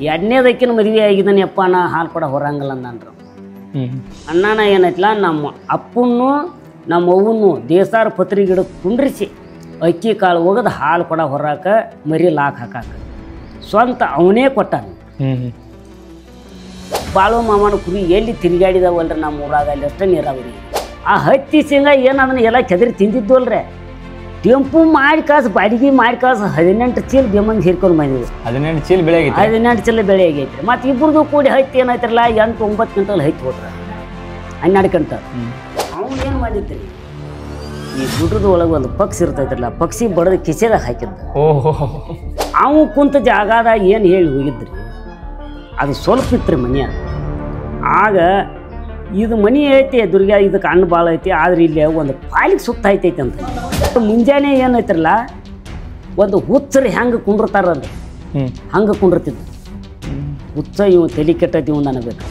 ಎರಡನೇದಕ್ಕಿನ ಮದುವೆ ಆಗಿದ್ದಾನೆಯಪ್ಪ ನಾ ಹಾಲು ಕೂಡ ಹೊರಂಗಿಲ್ಲ ಅಂದನ್ರು. ಅಣ್ಣನ ಏನೈತಿಲ್ಲ ನಮ್ಮ ಅಪ್ಪನ್ನು ನಮ್ಮ ಅವ್ವನು ದೇಸಾರ ಪತ್ರಿ ಗಿಡ ಕುಂಡ್ರಿಸಿ ಅಕ್ಕಿ ಕಾಳು ಒಗದು ಹಾಲು ಕೂಡ ಹೊರಾಕ ಮರಿ ಲಾಕ್ ಹಾಕಾಕ ಸ್ವಂತ ಅವನೇ ಕೊಟ್ಟಾನ. ಬಾಳು ಮಾಮನ ಕುರಿ ಎಲ್ಲಿ ತಿರುಗಾಡಿದವಲ್ರಿ ನಮ್ಮ ಊರಾಗ ಅಲ್ಲಿ ಅಷ್ಟೇ ನೀರಾವರಿ. ಆ ಹತ್ತಿ ಶೇಂಗಾ ಏನದನ್ನ ಎಲ್ಲ ಕೆದರಿ ತಿಂದಿದ್ದು ಅಲ್ರಿ. ಟೆಂಪು ಮಾಡಿ ಕಾಸು ಬಾಡಿಗೆ ಮಾಡಿ ಕಾಸು 18 ಚೀಲ ಬೆಮ್ಮಂಗೆ ಸೇರ್ಕೊಂಡು ಬಂದಿದ್ವಿ. 18 ಚೀಲ ಬೆಳೆ ಆಗೈತಿ. 18 ಚೀಲ ಬೆಳೆ ಆಗೈತ್ರಿ. ಮತ್ತು ಇಬ್ಬರದು ಕೂಡಿ ಹತ್ತಿ ಏನಾಯ್ತಿರಲ್ಲ 8-9 ಕ್ವಿಂಟಲ್ ಹತ್ತಿ ಹೋದ್ರ 12 ಕ್ವಿಂಟಲ್. ಅವ್ನು ಏನು ಮಾಡಿದ್ರಿ ಈ ಗುಡ್ರದ ಒಳಗೆ ಒಂದು ಪಕ್ಷಿ ಇರ್ತೈತ್ರಲ್ಲ ಪಕ್ಷಿ ಬಡದು ಕಿಸೆದಾಗ ಹಾಕಿದ್ದ. ಅವು ಕುಂತ ಜಾಗದಾಗ ಏನು ಹೇಳಿ ಹೋಗಿದ್ರಿ ಅದು ಸ್ವಲ್ಪ ಇತ್ತು ರೀ ಮನೆ. ಆಗ ಇದು ಮನೆ ಐತಿ ದುರ್ಗ ಇದಕ್ಕೆ ಹಣ್ಣು ಭಾಳ ಐತಿ ಆದ್ರೆ ಇಲ್ಲಿ ಒಂದು ಪಾಲಿಗೆ ಸುತ್ತ ಐತೈತಿ ಅಂತ. ಮುಂಜಾನೆ ಏನೈತ್ರಲ್ಲ ಒಂದು ಹುಚ್ಚರು ಹೆಂಗೆ ಕುಂಡಿರ್ತಾರಲ್ರಿ ಹಂಗೆ ಕುಂಡಿರ್ತಿದ್ದು. ಹುಚ್ಚ ಇವು ತಲೆ ಕೆಟ್ಟೈತಿ ಇವು ನನಬೇಕು.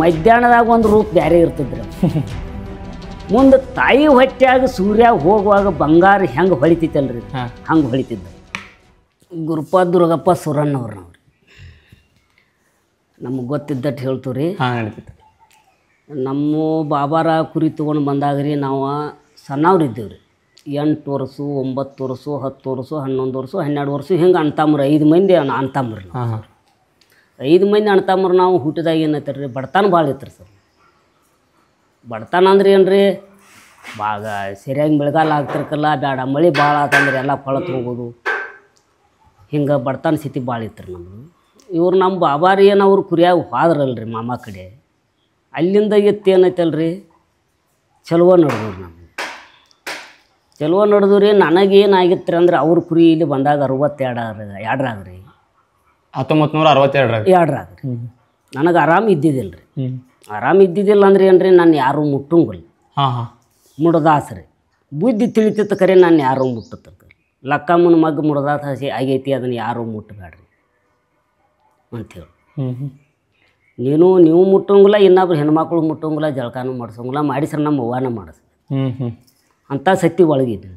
ಮಧ್ಯಾಹ್ನದಾಗ ಒಂದು ರೂಪ ಬೇರೆ ಇರ್ತಿದ್ರಿ. ಮುಂದೆ ತಾಯಿ ಹೊಟ್ಟ್ಯಾಗ ಸೂರ್ಯ ಹೋಗುವಾಗ ಬಂಗಾರ ಹೆಂಗೆ ಹೊಳಿತೈತಲ್ರಿ ಹಂಗೆ ಹೊಳಿತಿದ್ದ. ಗುರುಪ ದುರ್ಗಪ್ಪ ಸುರಣ್ಣವ್ರು ನಾವು ನಮಗೆ ಗೊತ್ತಿದ್ದಟ್ಟು ಹೇಳ್ತೀವಿ ರೀ. ನಮ್ಮ ಬಾಬಾರ ಕುರಿ ತೊಗೊಂಡು ಬಂದಾಗ್ರಿ ನಾವು ಸಣ್ಣವ್ರು ಇದ್ದೇವೆ ರೀ. 8 ವರ್ಷ 9 ವರ್ಷ 10 ವರ್ಷ 11 ವರ್ಷ 12 ವರ್ಷ ಹಿಂಗೆ ಅಣ್ತಂಬ್ರು 5 ಮಂದಿ ಅಣ್ತಂಬ್ರಿ. 5 ಮಂದಿ ಅಣ್ತಂಬ್ರು ನಾವು ಹುಟ್ಟಿದಾಗ ಏನೈತೆ ರೀ ಬಡತನ ಭಾಳ ಇತ್ತು ರೀ ಸರ್. ಬಡತನ ಅಂದ್ರೆ ಏನು ರೀ ಭಾಳ ಸರಿಯಾಗಿ ಬೆಳಗಾಲ ಆಗ್ತಿರ್ಕಲ್ಲ ಬೇಡ ಮಳೆ ಭಾಳ ಆತಂದ್ರೆ ಎಲ್ಲ ಕೊಳತು ಹೋಗೋದು ಹಿಂಗೆ ಬಡತನ ಸ್ಥಿತಿ ಭಾಳ ಇತ್ತು ರೀ ನಮ್ಮದು. ಇವ್ರು ನಮ್ಮ ಬಾಬಾರಿ ಏನು ಅವ್ರು ಕುರಿಯಾಗ ಹೋದ್ರಲ್ರಿ ಮಾಮ ಕಡೆ ಅಲ್ಲಿಂದ ಎತ್ತು ಏನೈತಲ್ರಿ ಚಲುವ ನಡೆದವ್ರಿ. ನಮಗೆ ಚಲುವ ನಡೆದು ರೀ. ನನಗೇನಾಗಿತ್ತು ರೀ ಅಂದ್ರೆ ಅವ್ರ ಕುರಿ ಇಲ್ಲಿ ಬಂದಾಗ 62 ರೀ 1962 ನನಗೆ ಆರಾಮ ಇದ್ದಿದ್ದಿಲ್ಲ ರೀ. ಆರಾಮ ಇದ್ದಿದ್ದಿಲ್ಲ ಅಂದ್ರೆ ಏನು ರೀ ನಾನು ಯಾರೂ ಮುಟ್ಟಂಗಿಲ್ಲ ಮುಡದಾಸ್ರಿ. ಬುದ್ಧಿ ತಿಳಿತಿತ್ತು ಕರೆ ನಾನು ಯಾರೂ ಮುಟ್ಟತ್ತಂತ. ಲಕ್ಕಮ್ಮನ ಮಗ್ಗ ಮುಡದಾಸ ಹಸಿ ಆಗೈತಿ ಅದನ್ನು ಯಾರೂ ಮುಟ್ಟಬೇಡ್ರಿ ಅಂಥೇಳಿ. ನೀವು ಮುಟ್ಟಂಗಿಲ್ಲ ಇನ್ನೊಬ್ರು ಹೆಣ್ಮಕ್ಳು ಮುಟ್ಟಂಗಿಲ್ಲ ಜಳಕಾನು ಮಾಡಿಸೋಂಗಿಲ್ಲ ಮಾಡಿಸ್ರೆ ನಮ್ಮ ಅವ್ವನ ಮಾಡಿಸ್ ಅಂಥ ಸತ್ತಿ ಒಳಗಿದ್ರಿ.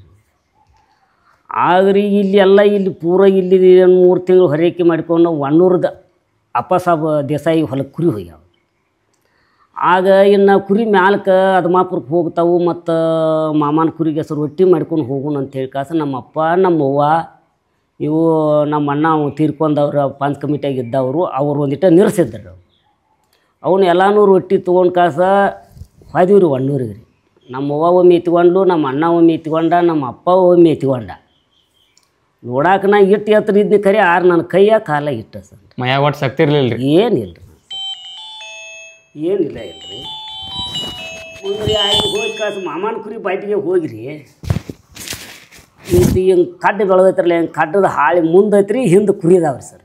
ಆಗ್ರಿ ಇಲ್ಲಿ ಎಲ್ಲ ಇಲ್ಲಿ ಪೂರ ಇಲ್ಲಿ 3 ತಿಂಗಳು ಹೊರೈಕೆ ಮಾಡ್ಕೊಂಡು ಒಣ್ಣೂರದ ಅಪ್ಪಸಾಬ್ ದೇಸಾಯಿ ಹೊಲಕ್ಕೆ ಕುರಿ ಹೋಗ್ಯಾವ. ಆಗ ಇನ್ನು ಕುರಿ ಮ್ಯಾಲಕ್ಕೆ ಅದಮಾಪುರಕ್ಕೆ ಹೋಗ್ತಾವು ಮತ್ತು ಮಾಮನ ಕುರಿಗೆ ಹೆಸರು ರೊಟ್ಟಿ ಮಾಡ್ಕೊಂಡು ಹೋಗೋಣ ಅಂತೇಳಿ ಕಾಸ ನಮ್ಮಪ್ಪ ನಮ್ಮವ್ವ ಇವು ನಮ್ಮ ಅಣ್ಣ ಅವು ತೀರ್ಕೊಂಡವ್ರು ಪಂಚ್ ಕಮಿಟಿಯಾಗ ಇದ್ದವರು ಅವ್ರು ಒಂದಿಟ್ಟು ನಿಲ್ಲಿಸಿದ್ರು. ಅವನು ಎಲ್ಲನೂ ರೊಟ್ಟಿ ತೊಗೊಂಡು ಕಾಸ ಹೋದಿವಿ ರೀ ಒಣ್ಣೂರಿಗೆ ರೀ. ನಮ್ಮವ್ವ ಒಮ್ಮೆ ಎತ್ಕೊಂಡು ನಮ್ಮ ಅಣ್ಣ ಒಮ್ಮೆ ಎತ್ಕೊಂಡ ನಮ್ಮ ಅಪ್ಪ ಒಮ್ಮೆ ಎತ್ಕೊಂಡ. ನೋಡಾಕ ನಾ ಇಟ್ಟು ಎತ್ತರ ಇದ್ನಿ ಕರೆ ನನ್ನ ಕೈಯ ಕಾಲ ಇಟ್ಟ ಸರ್ ಮೈಯಾಗ ಒಟ್ಟು ಶಕ್ತಿ ಇರಲಿಲ್ಲ ರೀ. ಏನಿಲ್ಲ ಇಲ್ರಿ ಮುಂದ್ರಿ ಆಯ್ತು ಹೋಗಿ ಕಾಸು ಮಾಮನ ಕುರಿ ಬಾಟಿಗೆ ಹೋಗಿರಿ. ಇದು ಹಿಂಗೆ ಕಡ್ಡು ಬೆಳೆದೈತ್ರಲ್ಲ ಹಿಂಗೆ ಕಡ್ಡದ ಹಾಳಿ ಮುಂದೈತ್ರಿ ಹಿಂದೆ ಕುರಿದಾವ್ರಿ ಸರ್.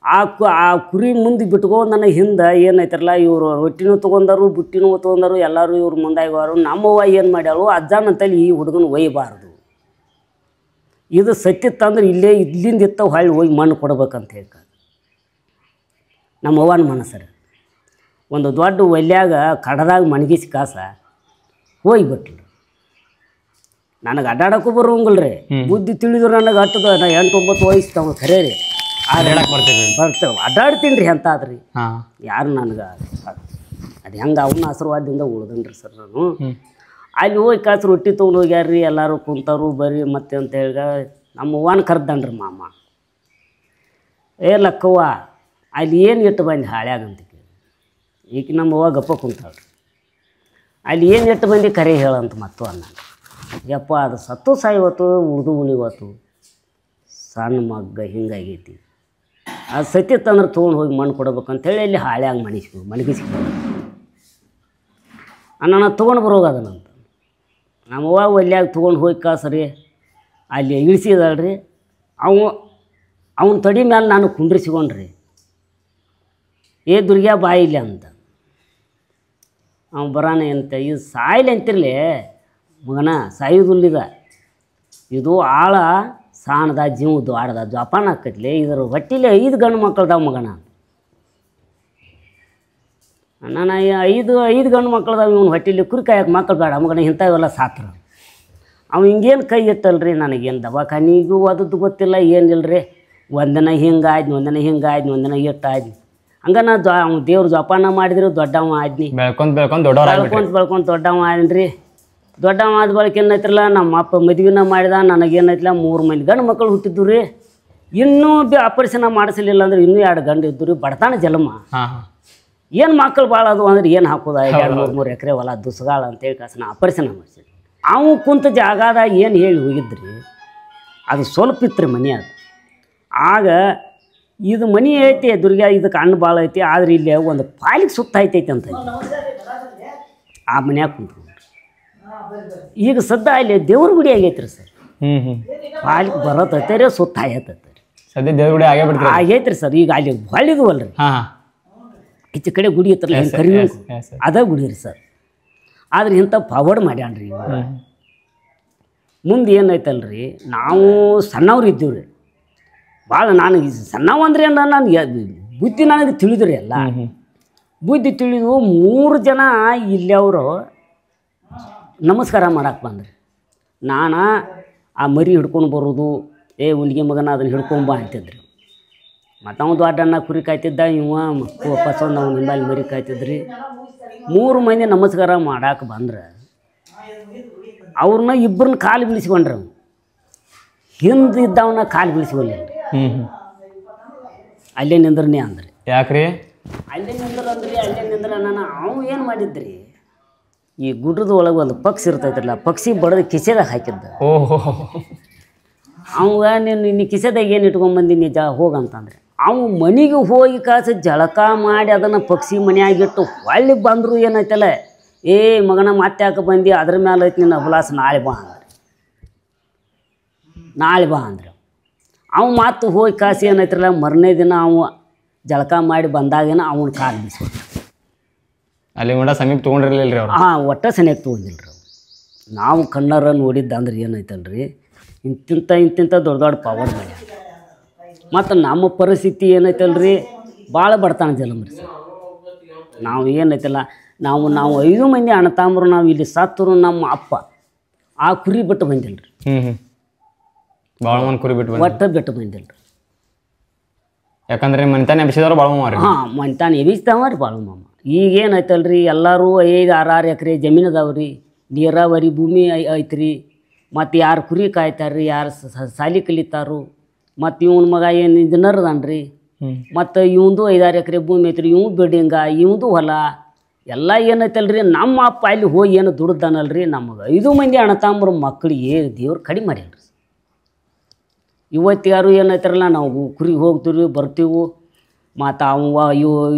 ಆ ಕುರಿ ಮುಂದೆ ಬಿಟ್ಕೊಂಡು ನನಗೆ ಹಿಂದೆ ಏನೈತ್ರಲ್ಲ ಇವರು ರೊಟ್ಟಿನೂ ತೊಗೊಂಡರು ಬುಟ್ಟಿನೂ ತೊಗೊಂಡರು ಎಲ್ಲರೂ ಇವ್ರು ಮುಂದಾಗಿವಾರು. ನಮ್ಮವ್ವ ಏನು ಮಾಡ್ಯಾಳು ಅಜ್ಜನಂತಲ್ಲಿ ಈ ಹುಡುಗನ ಒಯ್ಯಬಾರ್ದು ಇದು ಸತ್ತಿತ್ತಂದ್ರೆ ಇಲ್ಲೇ ಇಲ್ಲಿಂದ ಇತ್ತ ಹೊಳ್ಳಿ ಹೋಗಿ ಮಣ್ಣು ಕೊಡ್ಬೇಕಂತ ಹೇಳ್ಕ ನಮ್ಮವ್ವನ ಮನಸ್ಸರ ಒಂದು ದೊಡ್ಡ ಒಲ್ಯಾಗ ಕಡದಾಗ ಮಣಗಿಸಿ ಕಾಸ ಹೋಗಿಬಿಟ್ಲು. ನನಗೆ ಅಡ್ಡಾಡಕ್ಕೂ ಬರೋಂಗಿಲ್ಲ ರೀ. ಬುದ್ಧಿ ತಿಳಿದ್ರು ನನಗೆ 8-9 ವಯಸ್ಸು ತಗೋ ಖರೇ ರೀ ಬರ್ತೇವೆ ಅಡ್ಡಾಡ್ತೀನಿ ರೀ ಅಂತ ಆದ್ರಿ ಯಾರು ನನಗೆ ಅದು ಹೆಂಗೆ ಅವನ ಆಶೀರ್ವಾದದಿಂದ ಉಳ್ದನ್ರಿ ಸರ್. ನಾನು ಅಲ್ಲಿ ಹೋಗಿ ಕಾಸು ರೊಟ್ಟಿ ತೊಗೊಂಡು ಹೋಗ್ಯಾರ್ರಿ ಎಲ್ಲರೂ ಕುಂತರು ಬರ್ರಿ ಮತ್ತೆ ಅಂತ ಹೇಳಿ ನಮ್ಮ ಅವ್ವನ ಕರ್ದನ್ರಿ ಮಾಮ. ಲಕ್ಕವ್ವ ಅಲ್ಲಿ ಏನು ಇಟ್ಟು ಬಂದು ಹಾಳ್ಯಾಗಂತ ಕೇಳಿ ಈಗ ನಮ್ಮ ಅವ್ವ ಗಪ್ಪ ಕುಂತಾಳ್ರಿ. ಅಲ್ಲಿ ಏನು ಇಟ್ಟು ಬಂದು ಕರೆ ಹೇಳಂತ ಮತ್ತು ಅನ್ನ ಯಪ್ಪ ಅದು ಸತ್ತು ಸಾಯವತ್ತು ಉಳ್ದು ಉಳಿವತ್ತು ಸಣ್ಣ ಮಗ್ಗ ಹಿಂಗಾಗೈತಿ ಅದು ಸತ್ತಿತ್ತಂದ್ರೆ ತೊಗೊಂಡು ಹೋಗಿ ಮಣ್ಣು ಕೊಡ್ಬೇಕಂತೇಳಿ ಅಲ್ಲಿ ಹಾಳ್ಯಾಗ ಮಣಗಿಸ್ಕೊಂಡು ಅಣ್ಣ ತೊಗೊಂಡು ಬರೋಗದನಂತ ನಮ್ಮವ್ವ ಒಲ್ಯಾಗ ತೊಗೊಂಡು ಹೋಗಿ ಕಾಸರಿ ಅಲ್ಲಿ ಇಳಿಸಿದಳ್ರಿ. ಅವನ ತಡಿ ಮೇಲೆ ನಾನು ಕುಂಡ್ರಿಸಿಕೊಂಡ್ರಿ ದುರ್ಗ್ಯಾ ಬಾಯಿಲ್ಲ ಅಂತ ಅವ್ನು ಬರಾನೆ ಅಂತ ಇದು ಸಾಯಿಲೆ ಅಂತಿರಲಿ ಮಗನ ಸಾಯುವುದಿಲ್ಲ ಇದು ಆಳ ಸಾಣದ ಜೀವದ್ದು ಆಡ್ದ ಜಪಾನ ಹಾಕತ್ಲಿ ಇದ್ರ ಹೊಟ್ಟಿಲಿ 5 ಗಂಡು ಮಕ್ಕಳ್ದಾವ ಮಗನ. ನಾನು 5 ಗಂಡು ಮಕ್ಕಳ್ದಾವ ಇವನು ಹೊಟ್ಟಿಲಿ ಕುರಿ ಕಾಯಕ್ಕೆ ಮಕ್ಕಳು ಬೇಡ ಮಗನ ಇಂಥವೆಲ್ಲ ಸಾತ್ರ. ಅವ್ನು ಹಿಂಗೇನು ಕೈ ಇಟ್ಟಲ್ರಿ ನನಗೇನು ದವಾಖಾನಿಗೂ ಅದದ್ದು ಗೊತ್ತಿಲ್ಲ ಏನಿಲ್ಲ ರೀ. ಒಂದಿನ ಹಿಂಗಾಯ್ತು ಒಂದಿನ ಹಿಂಗಾಯ್ತು ಒಂದಿನ ಇಟ್ಟಾಯ್ತು ಹಂಗೆ ನಾ ಅವ್ನು ದೇವ್ರ ಜೋಪಾನ ಮಾಡಿದ್ರು ದೊಡ್ಡವ ಆದ್ನಿ ಬೆಳ್ಕೊಂಡ್ ದೊಡ್ಡವ್ರ ಬೆಳ್ಕೊಂತ ದೊಡ್ಡವ ಆದ್ರಿ ದೊಡ್ಡವ ಆದ ಬಳಿಕ ಏನೈತ್ರಲ್ಲ ನಮ್ಮ ಅಪ್ಪ ಮದುವೆನ ಮಾಡಿದ ನನಗೇನೈತಿಲ್ಲ 3 ಮಂದಿ ಗಂಡು ಮಕ್ಕಳು ಹುಟ್ಟಿದ್ದು ರೀ ಇನ್ನೂ ಆಪರೇಷನ್ ಮಾಡಿಸಲಿಲ್ಲ ಅಂದ್ರೆ ಇನ್ನೂ 2 ಗಂಡು ಇದ್ದು ರೀ ಬಡತಾನ ಜಲಮ ಏನು ಮಕ್ಕಳು ಭಾಳ ಅದು ಅಂದ್ರೆ ಏನು ಹಾಕೋದ 2-3 ಎಕರೆ ಹೊಲ ದುಸ್ಗಾಳ ಅಂತೇಳಿ ಕಾಸನ ಆಪರೇಷನ್ ಮಾಡಿಸಿ ಅವು ಕುಂತ ಜಾಗದಾಗ ಏನು ಹೇಳಿ ಹೋಗಿದ್ರಿ ಅದು ಸ್ವಲ್ಪ ಇತ್ತು ರೀ ಮನೆ ಅದು ಆಗ ಇದು ಮನೆ ಐತಿ ದುರ್ಗ ಇದಕ್ಕೆ ಹಣ್ಣು ಭಾಳ ಐತಿ ಆದ್ರೆ ಇಲ್ಲಿ ಒಂದು ಪಾಲಿಗೆ ಸುತ್ತ ಐತೈತಿ ಅಂತ ಆ ಮನ್ಯಾಗ ಕುಂತ್ಕೊಂಡ್ರಿ ಈಗ ಸದ್ದ ಅಲ್ಲಿ ದೇವ್ರ ಗುಡಿ ಆಗೈತ್ರಿ ಸರ್ ಪಾಲಿಗೆ ಬರತೈತೆ ರೀ ಸುತ್ತ ಆಯ್ತೈತೆ ರೀ ಸದ್ಯ ದೇವ್ರ ಗುಡಿ ಆಗೈತ್ರಿ ಸರ್ ಈಗ ಅಲ್ಲಿ ಹೊಳಿದು ಅಲ್ರಿ ಈಚೆ ಕಡೆ ಗುಡಿ ಇತ್ತಲ್ಲ ಕರಿ ಅದ ಗುಡಿ ರೀ ಸರ್ ಆದ್ರೆ ಇಂಥ ಪವಾಡ್ ಮಾಡ್ಯಾನ್ರಿ ಮುಂದೆ ಏನೈತಲ್ರಿ ನಾವು ಸಣ್ಣವ್ರು ಇದ್ದೀವಿ ರೀ ಭಾಳ ನನಗೆ ಸಣ್ಣವ ಅಂದ್ರೆ ನಾನು ಬುದ್ಧಿ ನನಗೆ ತಿಳಿದ್ರಿ ಎಲ್ಲ ಬುದ್ಧಿ ತಿಳಿದು 3 ಜನ ಇಲ್ಲಿ ಅವರು ನಮಸ್ಕಾರ ಮಾಡಕ್ಕೆ ಬಂದ್ರಿ ನಾನು ಆ ಮರಿ ಹಿಡ್ಕೊಂಡು ಬರೋದು ಹುಡುಗಿ ಮಗನ ಅದನ್ನು ಹಿಡ್ಕೊಂಬ ಅಂತಿದ್ರಿ ಮತ್ತು ಅವ್ನು ದೊಡ್ಡ ಅಣ್ಣ ಕುರಿ ಕಾಯ್ತಿದ್ದ ಇವ ಪಸಂದ ಅವ್ನು ನಿಂಬಲ್ಲಿ ಮರಿ ಕಾಯ್ತಿದ್ರಿ 3 ಮಂದಿ ನಮಸ್ಕಾರ ಮಾಡಕ್ಕೆ ಬಂದ್ರೆ ಅವ್ರನ್ನ ಇಬ್ಬರನ್ನ ಕಾಲು ಬೀಳಿಸ್ಕೊಂಡ್ರಿ ಅವ್ನು ಹಿಂದಿದ್ದವನ್ನ ಕಾಲು ಬೀಳಿಸ್ಕೊಳ್ಳಿ ಅಲ್ಲೇ ನಿಂದ್ರನೇ ಅಂದ್ರಿ ಯಾಕ್ರಿ ಅಲ್ಲೇ ನಿಂದ್ರ ನಾನು ಅವ್ನು ಏನು ಮಾಡಿದ್ರಿ ಈ ಗುಡ್ಡದ ಒಳಗೆ ಒಂದು ಪಕ್ಷಿ ಇರ್ತೈತ್ರಲ್ಲ ಪಕ್ಷಿ ಬಡದು ಕಿಸೆದಾಗ ಹಾಕಿದ್ದ ಅವಾಗ ನೀನು ಕಿಸೆದಾಗ ಏನು ಇಟ್ಕೊಂಡ್ಬಂದಿ ನೀ ಹೋಗಂತಂದ್ರೆ ಅವು ಮನೆಗೆ ಹೋಗಿ ಕಾಸು ಜಳಕ ಮಾಡಿ ಅದನ್ನು ಪಕ್ಷಿ ಮನೆಯಾಗಿಟ್ಟು ಹೊಳ್ಳಿ ಬಂದರು ಏನೈತಲ್ಲ ಮಗನ ಮತ್ತೆ ಯಾಕೆ ಬಂದು ಅದ್ರ ಮೇಲೆ ಐತಿ ನಿನ್ನ ಅಭ್ಲಾಸ ನಾಳೆ ಬಾ ಅಂದ್ರೆ ಅವು ಮತ್ತೆ ಹೋಗಿ ಕಾಸು ಏನೈತ್ರಲ್ಲ ಮರನೇ ದಿನ ಅವು ಜಳಕ ಮಾಡಿ ಬಂದಾಗೇನ ಅವನ ಕಾಲು ಬೀಸ್ಕೊಂಡು ಅಲ್ಲಿ ಮಟ್ಟ ಸಮೀಪ ತೊಗೊಂಡಿರ್ಲಿಲ್ಲ ರೀ ಅವ್ರು ಒಟ್ಟ ಸನಿಯಾಗಿ ತೊಗೊಂಡಿಲ್ಲ ರೀ ನಾವು ಕಣ್ಣಾರ ನೋಡಿದ್ದಂದ್ರೆ ಏನೈತಲ್ರಿ ಇಂತಿಂಥ ದೊಡ್ಡ ಪವರ್ ಮಾಡ್ಯ ಮತ್ತು ನಮ್ಮ ಪರಿಸ್ಥಿತಿ ಏನೈತಲ್ರಿ ಭಾಳ ಬಡತಾನ ಜಲಮ್ರಿ ಸರ್ ನಾವು ಏನೈತಲ್ಲ ನಾವು 5 ಮಂದಿ ಅಣ್ಣ ತಾಮ್ರು ನಾವು ಇಲ್ಲಿ ಸತ್ತರು ನಮ್ಮ ಅಪ್ಪ ಆ ಕುರಿ ಬಿಟ್ಟು ಬಂದಿಲ್ಲ ರೀ ಕುರಿ ಬಿಟ್ಟು ಒಟ್ಟ ಬಿಟ್ಟು ಬಂದಿಲ್ಲ ರೀ ಯಾಕಂದ್ರೆ ಮನಿತಾನೆ ಎಬ್ಸಿದವ್ರು ಬಾಳಮ್ಮ ಮನಿತಾನೆ ಎಬಿಸ್ತಾವ ರೀ ಬಾಳಮ್ಮ ಈಗ ಏನೈತಲ್ರಿ ಎಲ್ಲರೂ 5-6 ಎಕರೆ ಜಮೀನು ಅದಾವ್ರಿ ನೀರಾವರಿ ಭೂಮಿ ಐತ್ರಿ ಮತ್ತು ಯಾರು ಕುರಿ ಕಾಯ್ತಾರ್ರಿ ಯಾರು ಸಾಲಿ ಕಲಿತಾರು ಮತ್ತು ಇವನ ಮಗ ಏನು ಇಂಜಿನಿಯರ್ ಅದಾನ್ರಿ ಮತ್ತು ಇವಂದು 5-6 ಎಕರೆ ಭೂಮಿ ಐತ್ರಿ ಇವ್ ಬಿಲ್ಡಿಂಗ ಇವಂದು ಹೊಲ ಎಲ್ಲ ಏನೈತಲ್ರಿ ನಮ್ಮ ಅಪ್ಪ ಅಲ್ಲಿ ಹೋಗಿ ಏನು ದುಡ್ದಾನಲ್ರಿ ನಮಗೆ 5 ಮಂದಿ ಅಣ್ಣ ತಾಮ್ರ ಮಕ್ಕಳಿಗೆ ದೇವ್ರು ಕಡಿಮೆ ಮಾಡ್ಯಾನ್ರಿ ಇವತ್ತು ಯಾರು ಏನೈತಾರಲ್ಲ ನಾವು ಕುರಿಗೆ ಹೋಗ್ತೀವಿ ಬರ್ತೀವಿ ಮತ್ತು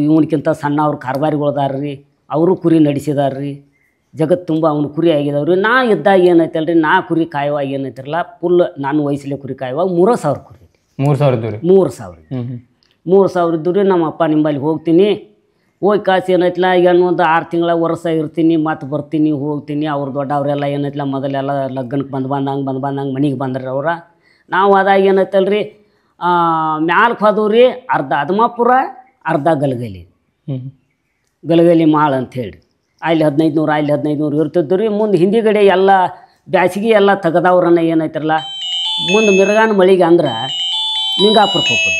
ಇವನಕ್ಕಿಂತ ಸಣ್ಣ ಅವ್ರು ಕಾರ್ಬಾರಿಗಳದಾರ್ರಿ ಅವರು ಕುರಿ ನಡೆಸಿದಾರ್ರಿ ಜಗತ್ತು ತುಂಬ ಅವನು ಕುರಿ ಆಗಿದಾವ್ರಿ ನಾ ಇದ್ದಾಗ ಏನೈತಲ್ರಿ ನಾ ಕುರಿ ಕಾಯುವಾಗ ಏನೈತಿರಲ್ಲ ಫುಲ್ ನಾನು ವಯಸ್ಸಲ್ಲೇ ಕುರಿ ಕಾಯುವಾಗ 3,000 ಕುರಿ 3,000 ಇದ್ದು ರೀ 3,000 ಇದ್ದು ರೀ ನಮ್ಮ ಅಪ್ಪ ನಿಂಬಲ್ಲಿ ಹೋಗ್ತೀನಿ ಹೋಗಿ ಕಾಸು ಏನೈತಿಲ್ಲ ಏನು ಒಂದು 6 ತಿಂಗಳ ವರ್ಷ ಇರ್ತೀನಿ ಮತ್ತು ಬರ್ತೀನಿ ಹೋಗ್ತೀನಿ ಅವ್ರು ದೊಡ್ಡವರೆಲ್ಲ ಏನೈತಿಲ್ಲ ಮೊದಲೆಲ್ಲ ಲಗ್ನಕ್ಕೆ ಬಂದಂಗೆ ಮನೆಗೆ ಬಂದ್ರಿ ನಾವು ಅದಾಗ ಏನೈತಲ್ರಿ ಮ್ಯಾಲಕ್ಕೆ ಹೋದವ್ರಿ ಅರ್ಧ ಅದ್ಮಾಪುರ ಅರ್ಧ ಗಲಗಲಿ ಮಾಳು ಅಂಥೇಳಿ ಅಲ್ಲಿ 1500 ಅಲ್ಲಿ 1500 ಇರ್ತಿದ್ದು ರೀ ಮುಂದೆ ಹಿಂದಿಗಡೆ ಎಲ್ಲ ಬ್ಯಾಸಿಗೆ ಎಲ್ಲ ತೆಗೆದವ್ರನ್ನ ಏನೈತಿರಲ್ಲ ಮುಂದೆ ಮಿರ್ಗಾನ ಮಳಿಗೆ ಅಂದ್ರೆ ನಿಂಗಾಪುರಕ್ಕೆ ಹೋಗ್ತದೆ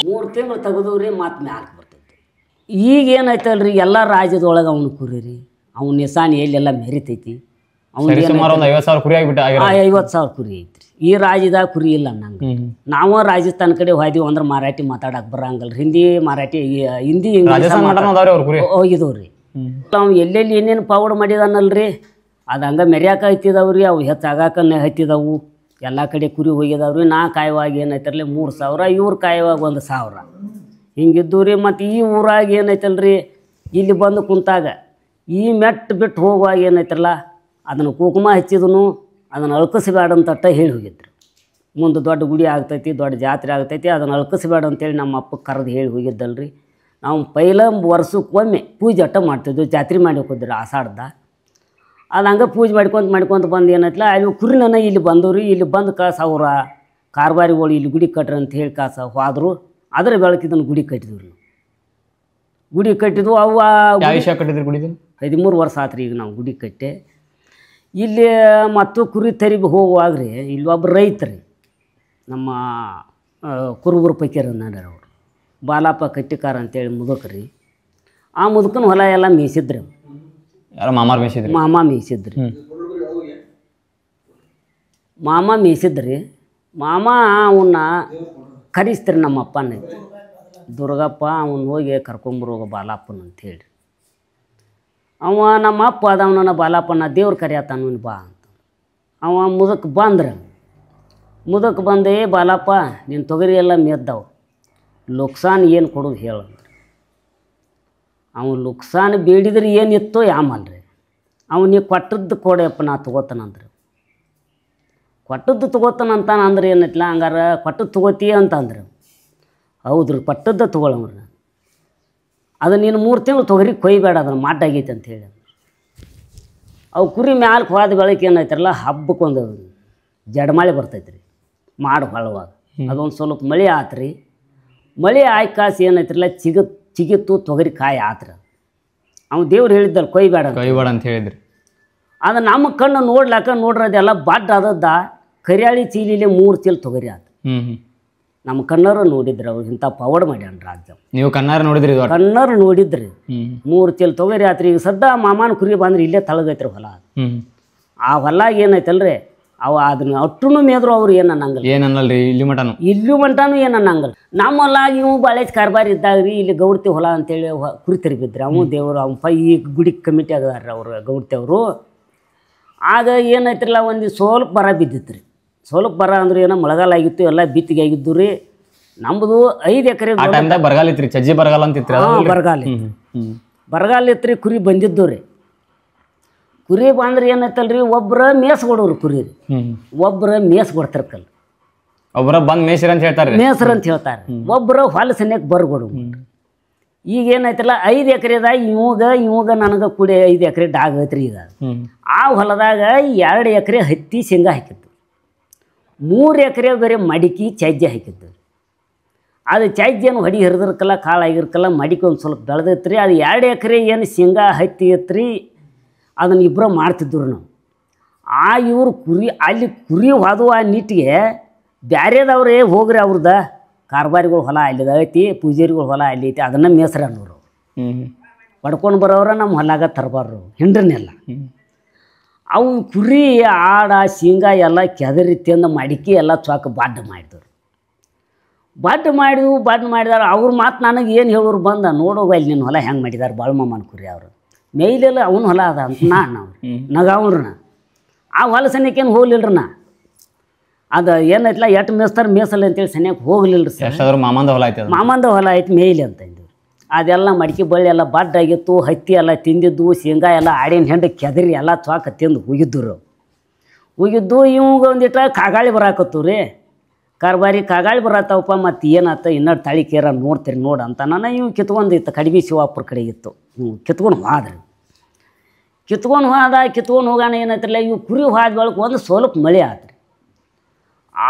3 ತಿಂಗಳು ತೆಗೆದವ್ರಿ ಮತ್ತು ಮ್ಯಾಲಕ್ಕೆ ಬರ್ತೈತಿ ಈಗ ಏನೈತಲ್ರಿ ಎಲ್ಲ ರಾಜ್ಯದೊಳಗೆ ಅವನು ಕುರಿ ರೀ ಅವ್ನ ನಿಸಾನಿ ಎಲ್ಲೆಲ್ಲ ಮೆರಿತೈತಿ ಅವ್ನು 50,000 ಕುರಿ ಆಗಿಬಿಟ್ಟು 50,000 ಕುರಿ ಐತ್ರಿ ಈ ರಾಜ್ಯದಾಗ ಕುರಿ ಇಲ್ಲ ನಂಗೆ ನಾವು ರಾಜಸ್ಥಾನ ಕಡೆ ಹೋಯ್ದೀವಿ ಅಂದ್ರೆ ಮರಾಠಿ ಮಾತಾಡಕ್ಕೆ ಬರಂಗಲ್ಲ ಹಿಂದಿ ಮರಾಠಿ ಹಿಂದಿ ಹೋಗಿದವ್ರಿ ನಾವು ಎಲ್ಲೆಲ್ಲಿ ಏನೇನು ಪವಾಡ ಮಾಡಿದಾನಲ್ರಿ ಅದು ಹಂಗೆ ಮೆರ್ಯಾಕ ಹತ್ತಿದವ್ರಿ ಅವು ಹೆಚ್ಚಾಗಕ್ಕನೆ ಹತ್ತಿದವು ಎಲ್ಲ ಕಡೆ ಕುರಿ ಹೋಗಿದಾವ್ರಿ ನಾ ಕಾಯುವಾಗ ಏನೈತರ್ಲಿ 3,000 ಇವ್ರು ಕಾಯುವಾಗ 1,000 ಹಿಂಗಿದ್ದು ರೀ ಮತ್ತು ಈ ಊರಾಗ ಏನೈತಲ್ರಿ ಇಲ್ಲಿ ಬಂದು ಕುಂತಾಗ ಈ ಮೆಟ್ಟು ಬಿಟ್ಟು ಹೋಗುವಾಗ ಏನೈತ್ರಲ್ಲ ಅದನ್ನು ಕುಂಕುಮ ಹಚ್ಚಿದನು ಅದನ್ನು ಅಳ್ಕಿಸ್ಬೇಡ ಅಂತ ಹೇಳಿ ಹೋಗಿದ್ರು ಮುಂದೆ ದೊಡ್ಡ ಗುಡಿ ಆಗ್ತೈತಿ ದೊಡ್ಡ ಜಾತ್ರೆ ಆಗ್ತೈತಿ ಅದನ್ನು ಅಳ್ಕಿಸ್ಬೇಡ ಅಂತೇಳಿ ನಮ್ಮ ಅಪ್ಪಗೆ ಕರೆದು ಹೇಳಿ ಹೋಗಿದ್ದಲ್ರಿ ನಾವು ಪೈಲ ವರ್ಷಕ್ಕೊಮ್ಮೆ ಪೂಜೆ ಅಟ್ಟ ಮಾಡ್ತಿದ್ವಿ ಜಾತ್ರೆ ಮಾಡಿ ಹೋಗಿದ್ರಿ ಆಷಾಢದ ಅದು ಹಂಗೆ ಪೂಜೆ ಮಾಡ್ಕೊತ ಬಂದು ಏನೈತಲ್ಲ ಅಲ್ಲಿ ಕುರಿನ ಇಲ್ಲಿ ಬಂದವ್ರಿ ಇಲ್ಲಿ ಬಂದು ಕಾಸು ಅವ್ರ ಕಾರ್ಬಾರಿಗಳು ಇಲ್ಲಿ ಗುಡಿ ಕಟ್ರಿ ಅಂತ ಹೇಳಿ ಕಾಸು ಹೋದ್ರು ಅದರ ಬೆಳಕಿದನ್ನು ಗುಡಿ ಕಟ್ಟಿದ್ವಿ ಗುಡಿ ಕಟ್ಟಿದ್ವು ಅವು ಕಟ್ಟಿದ್ರಿ ಗುಡಿ 13 ವರ್ಷ ಆತ್ರಿ ಈಗ ನಾವು ಗುಡಿ ಕಟ್ಟೆ ಇಲ್ಲಿ ಮತ್ತು ಕುರಿ ತರಿಗೆ ಹೋಗುವಾಗ ರೀ ಇಲ್ಲಿ ಒಬ್ಬರು ರೈತರಿ ನಮ್ಮ ಕುರುಬರು ಪೈಕ್ಯಾರ ನಾಡ್ಯಾರ ಅವರು. ಬಾಲಪ್ಪ ಕಟ್ಟಿಕಾರ ಅಂತೇಳಿ ಮುದುಕ್ರಿ. ಆ ಮುದುಕನ ಹೊಲ ಎಲ್ಲ ಮೇಯಿಸಿದ್ರಿ. ಯಾರೋ ಮಾಮಾರ್ ಮೇಯಿಸಿದ್ರಿ. ಮಾಮ ಮೇಯಿಸಿದ್ರಿ. ಮಾಮ ಮೇಯಿಸಿದ್ರಿ. ಮಾಮ ಅವನ್ನ ಕರೆಸ್ತೀರಿ ನಮ್ಮ ಅಪ್ಪನ ದುರ್ಗಪ್ಪ ಅವನು ಹೋಗಿ ಕರ್ಕೊಂಬರೋಗ ಬಾಲಪ್ಪನ ಅಂಥೇಳಿ. ಅವ ನಮ್ಮ ಅಪ್ಪ ಅದವನ ಬಾಲಪ್ಪನ ದೇವ್ರು ಕರೆಯತ್ತಾನು ಬಾ ಅಂತ. ಅವ ಮುದಕ್ಕೆ ಬಂದ್ರೆ ಮುದಕ್ಕೆ ಬಂದೆ ಬಾಲಪ್ಪ ನೀನು ತೊಗರಿ ಎಲ್ಲ ಮೇದ್ದಾವು ಲುಕ್ಸಾನ್ ಏನು ಕೊಡೋದು ಹೇಳಂದ್ರೆ. ಅವನು ಲುಕ್ಸಾನ್ ಬೇಡಿದ್ರೆ ಏನಿತ್ತೋ ಯಾಮಲ್ರಿ ಅವನಿಗೆ ಕೊಟ್ಟದ್ದು ಕೊಡಪ್ಪ ನಾ ತೊಗೋತಾನಂದ್ರೆ. ಕೊಟ್ಟದ್ದು ತೊಗೋತಾನಂತಾನ ಅಂದ್ರೆ ಏನೈತಿಲ್ಲ ಹಂಗಾರೆ ಕೊಟ್ಟದ್ದು ತೊಗೋತೀಯ ಅಂತಂದ್ರೆ ಹೌದ್ರಿ ಕೊಟ್ಟದ್ದು ತೊಗೊಳವ್ರಿ. ಅದು ನೀನು 3 ತಿಂಗಳು ತೊಗರಿ ಕೊಯ್ಬೇಡ ಅದನ್ನು ಮಾಡಾಗೈತೆ ಅಂಥೇಳಿ. ಅವು ಕುರಿ ಮ್ಯಾಲಕ್ಕೆ ಹೋದ ಬೆಳಗ್ಗೆ ಏನೈತಿರಲ್ಲ ಹಬ್ಬಕ್ಕೊಂದು ಜಡಮಾಳಿ ಬರ್ತೈತೆ ರೀ ಮಾಡಿ ಹೊಳವಾಗ. ಅದೊಂದು ಸ್ವಲ್ಪ ಮಳೆ ಆತ್ರಿ. ಮಳೆ ಆಯ್ಕಾಸಿ ಏನೈತಿರಲ್ಲ ಚಿಗಿತ್ತು ತೊಗರಿ ಕಾಯಿ ಆತ್ರ. ಅವ್ನು ದೇವ್ರು ಹೇಳಿದ್ದಲ್ಲ ಕೊಯ್ಬೇಡ ಅಂತ ಹೇಳಿದ್ರಿ. ಅದು ನಮ್ಮ ಕಣ್ಣು ನೋಡ್ರಿ ಅದೆಲ್ಲ ಬಡ್ಡ ಅದದ್ದ ಕರಿಯಾಳಿ ಚೀಲಿಲೆ 3 ಚೀಲ ತೊಗರಿ ಆತು. ನಮ್ಮ ಕಣ್ಣರು ನೋಡಿದ್ರಿ ಅವ್ರು ಇಂಥ ಪವಾಡ್ ಮಾಡ್ಯಾನ ರಾಜ್ಯ. ನೀವು ಕಣ್ಣಾರು ನೋಡಿದ್ರಿ? ಕಣ್ಣರು ನೋಡಿದ್ರಿ. 3 ಚೀಲ ತೊಗರಿ ಆತ್ರಿ. ಈಗ ಸದ್ದ ಮಾಮನ ಕುರಿ ಬಂದ್ರೆ ಇಲ್ಲೇ ತಳಗೈತ್ರಿ ಹೊಲ. ಆ ಹೊಲ ಏನೈತಲ್ರಿ ಅವ ಅದನ್ನ ಅಟ್ಟುನು ಮೇದ್ರು ಅವ್ರು ಏನು ಅನ್ನಂಗಲ್ಲ. ಏನನ್ನಲ್ರಿ ಇಲ್ಲಿ ಮಟನು ಏನು ಅನ್ನಂಗಲ್ಲ. ನಮ್ಮ ಹೊಲ ಇವು ಬಾಳೆಜ್ ಕಾರ್ಬಾರ್ ಇದ್ದಾಗ್ರಿ ಇಲ್ಲಿ ಗೌಡ್ತಿ ಹೊಲ ಅಂತೇಳಿ ಕುರಿ ತರಿಬಿದ್ರಿ. ಅವ ದೇವರು ಅವ ಈ ಗುಡಿ ಕಮಿಟಿ ಆಗದಾರ್ರಿ ಅವ್ರು ಗೌಡ್ತಿ ಅವರು. ಆಗ ಏನೈತ್ರಲ್ಲ ಒಂದು ಸ್ವಲ್ಪ ಬರ ಬಿದ್ದಿತ್ತು ರೀ. ಸ್ವಲ್ಪ ಬರ ಅಂದ್ರೆ ಏನೋ ಮಳೆಗಾಲ ಆಗಿತ್ತು ಎಲ್ಲ ಬಿತ್ತಿಗೆ ಆಗಿದ್ದು ರೀ. ನಮ್ಮದು 5 ಎಕರೆ ಬರಗಾಲ ಇತ್ತು ರೀ. ಚಜ್ಜಿ ಬರಗಾಲ ಅಂತಿತ್ತು. ಬರಗಾಲ ಇತ್ತು ರೀ. ಕುರಿ ಬಂದಿದ್ದು ರೀ. ಕುರಿ ಬಂದ್ರೆ ಏನೈತಲ್ರಿ ಒಬ್ಬರ ಮೇಸ್ಕೊಡೋರು ಕುರಿ ರೀ. ಒಬ್ಬರ ಮೇಸ್ಕೊಡ್ತಾರಕಲ್ಲ. ಒಬ್ಬರ ಬಂದು ಮೇಸ್ರ ಅಂತ ಹೇಳ್ತಾರೆ. ಮೇಸ್ರ ಅಂತ ಹೇಳ್ತಾರೆ. ಒಬ್ಬರ ಹೊಲ ಸನ್ಯಕ್ಕೆ ಬರ್ಕೊಡು. ಈಗ ಏನೈತಲ್ಲ 5 ಎಕರೆದಾಗ ಇವಾಗ ನನಗೆ ಕೂಡಿ 5 ಎಕರೆ ಡಾಗ್ ಐತ್ರಿ. ಈಗ ಆ ಹೊಲದಾಗ 2 ಎಕರೆ ಹತ್ತಿ ಶೇಂಗಾ ಹಾಕಿತ್ತು. 3 ಎಕರೆ ಬೇರೆ ಮಡಿಕೆ ಚಜ್ಜೆ ಹಾಕಿದ್ದು. ಅದು ಚಜ್ಜೆನು ಹೊಡಿ ಹರಿದಿರ್ಕಲ್ಲ ಕಾಳಾಗಿರ್ಕಲ್ಲ ಮಡಿಕೆ ಒಂದು ಸ್ವಲ್ಪ ಬೆಳೆದೈತ್ರಿ. ಅದು 2 ಎಕರೆ ಏನು ಶೇಂಗಾ ಹತ್ತಿ ಐತ್ರಿ ಅದನ್ನು ಇಬ್ಬರು ಮಾಡ್ತಿದ್ರು ನಾವು. ಇವರು ಕುರಿ ಅಲ್ಲಿ ಕುರಿ ಹೋದವು ಆ ನಿಟ್ಟಿಗೆ ಬ್ಯಾರೆದವ್ರೇ ಹೋಗ್ರಿ ಅವ್ರದ ಕಾರ್ಬಾರಿಗಳು ಹೊಲ ಅಲ್ಲಿದ ಐತಿ ಪೂಜಾರಿಗಳು ಹೊಲ ಅಲ್ಲಿ ಐತಿ ಅದನ್ನು ಮೇಸ್ರ ಅನ್ನೋರು. ಪಡ್ಕೊಂಡು ಬರೋರ ನಮ್ಮ ಹೊಲಾಗ ತರಬಾರ್ರು ಹಿಂಡ್ರನ್ನೆಲ್ಲ. ಅವು ಕುರಿ ಆಡ ಶೇಂಗಾ ಎಲ್ಲ ಕೆದರಿ ತಿಂದು ಮಡಿಕೆ ಎಲ್ಲ ಚಾಕ ಬಾಡ್ ಮಾಡಿದ್ರು. ಬಾಡ್ ಮಾಡಿದಾರೆ ಅವ್ರ ಮಾತು ನನಗೆ ಏನು ಹೇಳೋರು ಬಂದ ನೋಡೋಗ ಅಲ್ಲಿ ನಿನ್ನ ಹೊಲ ಹೆಂಗೆ ಮಾಡಿದಾರೆ ಬಾಳಮ್ಮನ ಕುರಿ ಅವರು ಮೇಯ್ಲೆಲ್ಲ ಅವನ ಹೊಲ ಅದ ಅಂತ ನಾವು ನಗಾವ್ರನ್ನ ಆ ಹೊಲ ಸನ್ಯಕ್ಕೇನು ಹೋಗ್ಲಿಲ್ರಿ. ನಾ ಅದು ಏನೈತಲ್ಲ ಎಟ್ಟು ಮೇಸ್ತಾರೆ ಮೇಸಲ್ಲ ಅಂತೇಳಿ ಸನ್ಯಕ್ಕೆ ಹೋಗ್ಲಿಲ್ರಿ ಸರ್. ಮಾಮಂದ ಹೊಲ ಐತಿ ಮೇಯ್ಲಿ ಅಂತಂದು ಅದೆಲ್ಲ ಮಡಿಕೆ ಬಳ್ಳಿ ಎಲ್ಲ ಬಡ್ ಆಗಿತ್ತು. ಹತ್ತಿ ಎಲ್ಲ ತಿಂದಿದ್ದು ಶೇಂಗಾ ಎಲ್ಲ ಆಡಿನ ಹೆಂಡು ಕೆದರಿ ಎಲ್ಲ ಚಾಕ ತಿಂದು ಹೋಗಿದ್ದು ಇವಾಗ ಒಂದಿಟ್ಟ ಕಾಗಾಳಿ ಬರಾಕತ್ತು ರೀ. ಕಾರ್ಬಾರಿ ಕಾಗಾಳಿ ಬರತ್ತವಪ್ಪ ಮತ್ತು ಏನಾತ ಇನ್ನೊಂದು ತಾಳಿ ಕೇರ ನೋಡ್ತೀರಿ ನೋಡು ಅಂತ ನಾನು ಇವು ಕಿತ್ಕೊಂಡು ಇತ್ತು ಕಡಿಮೆ ಶಿವಾಪುರ ಕಡೆ ಇತ್ತು. ಕಿತ್ಕೊಂಡು ಹೋದ್ರಿ. ಕಿತ್ಕೊಂಡು ಹೋಗೋಣ ಏನೈತಿರಲ್ಲ ಇವು ಕುರಿ ಹೋದ ಬೆಳಕು ಒಂದು ಸ್ವಲ್ಪ ಮಳೆ ಆತ್ರಿ.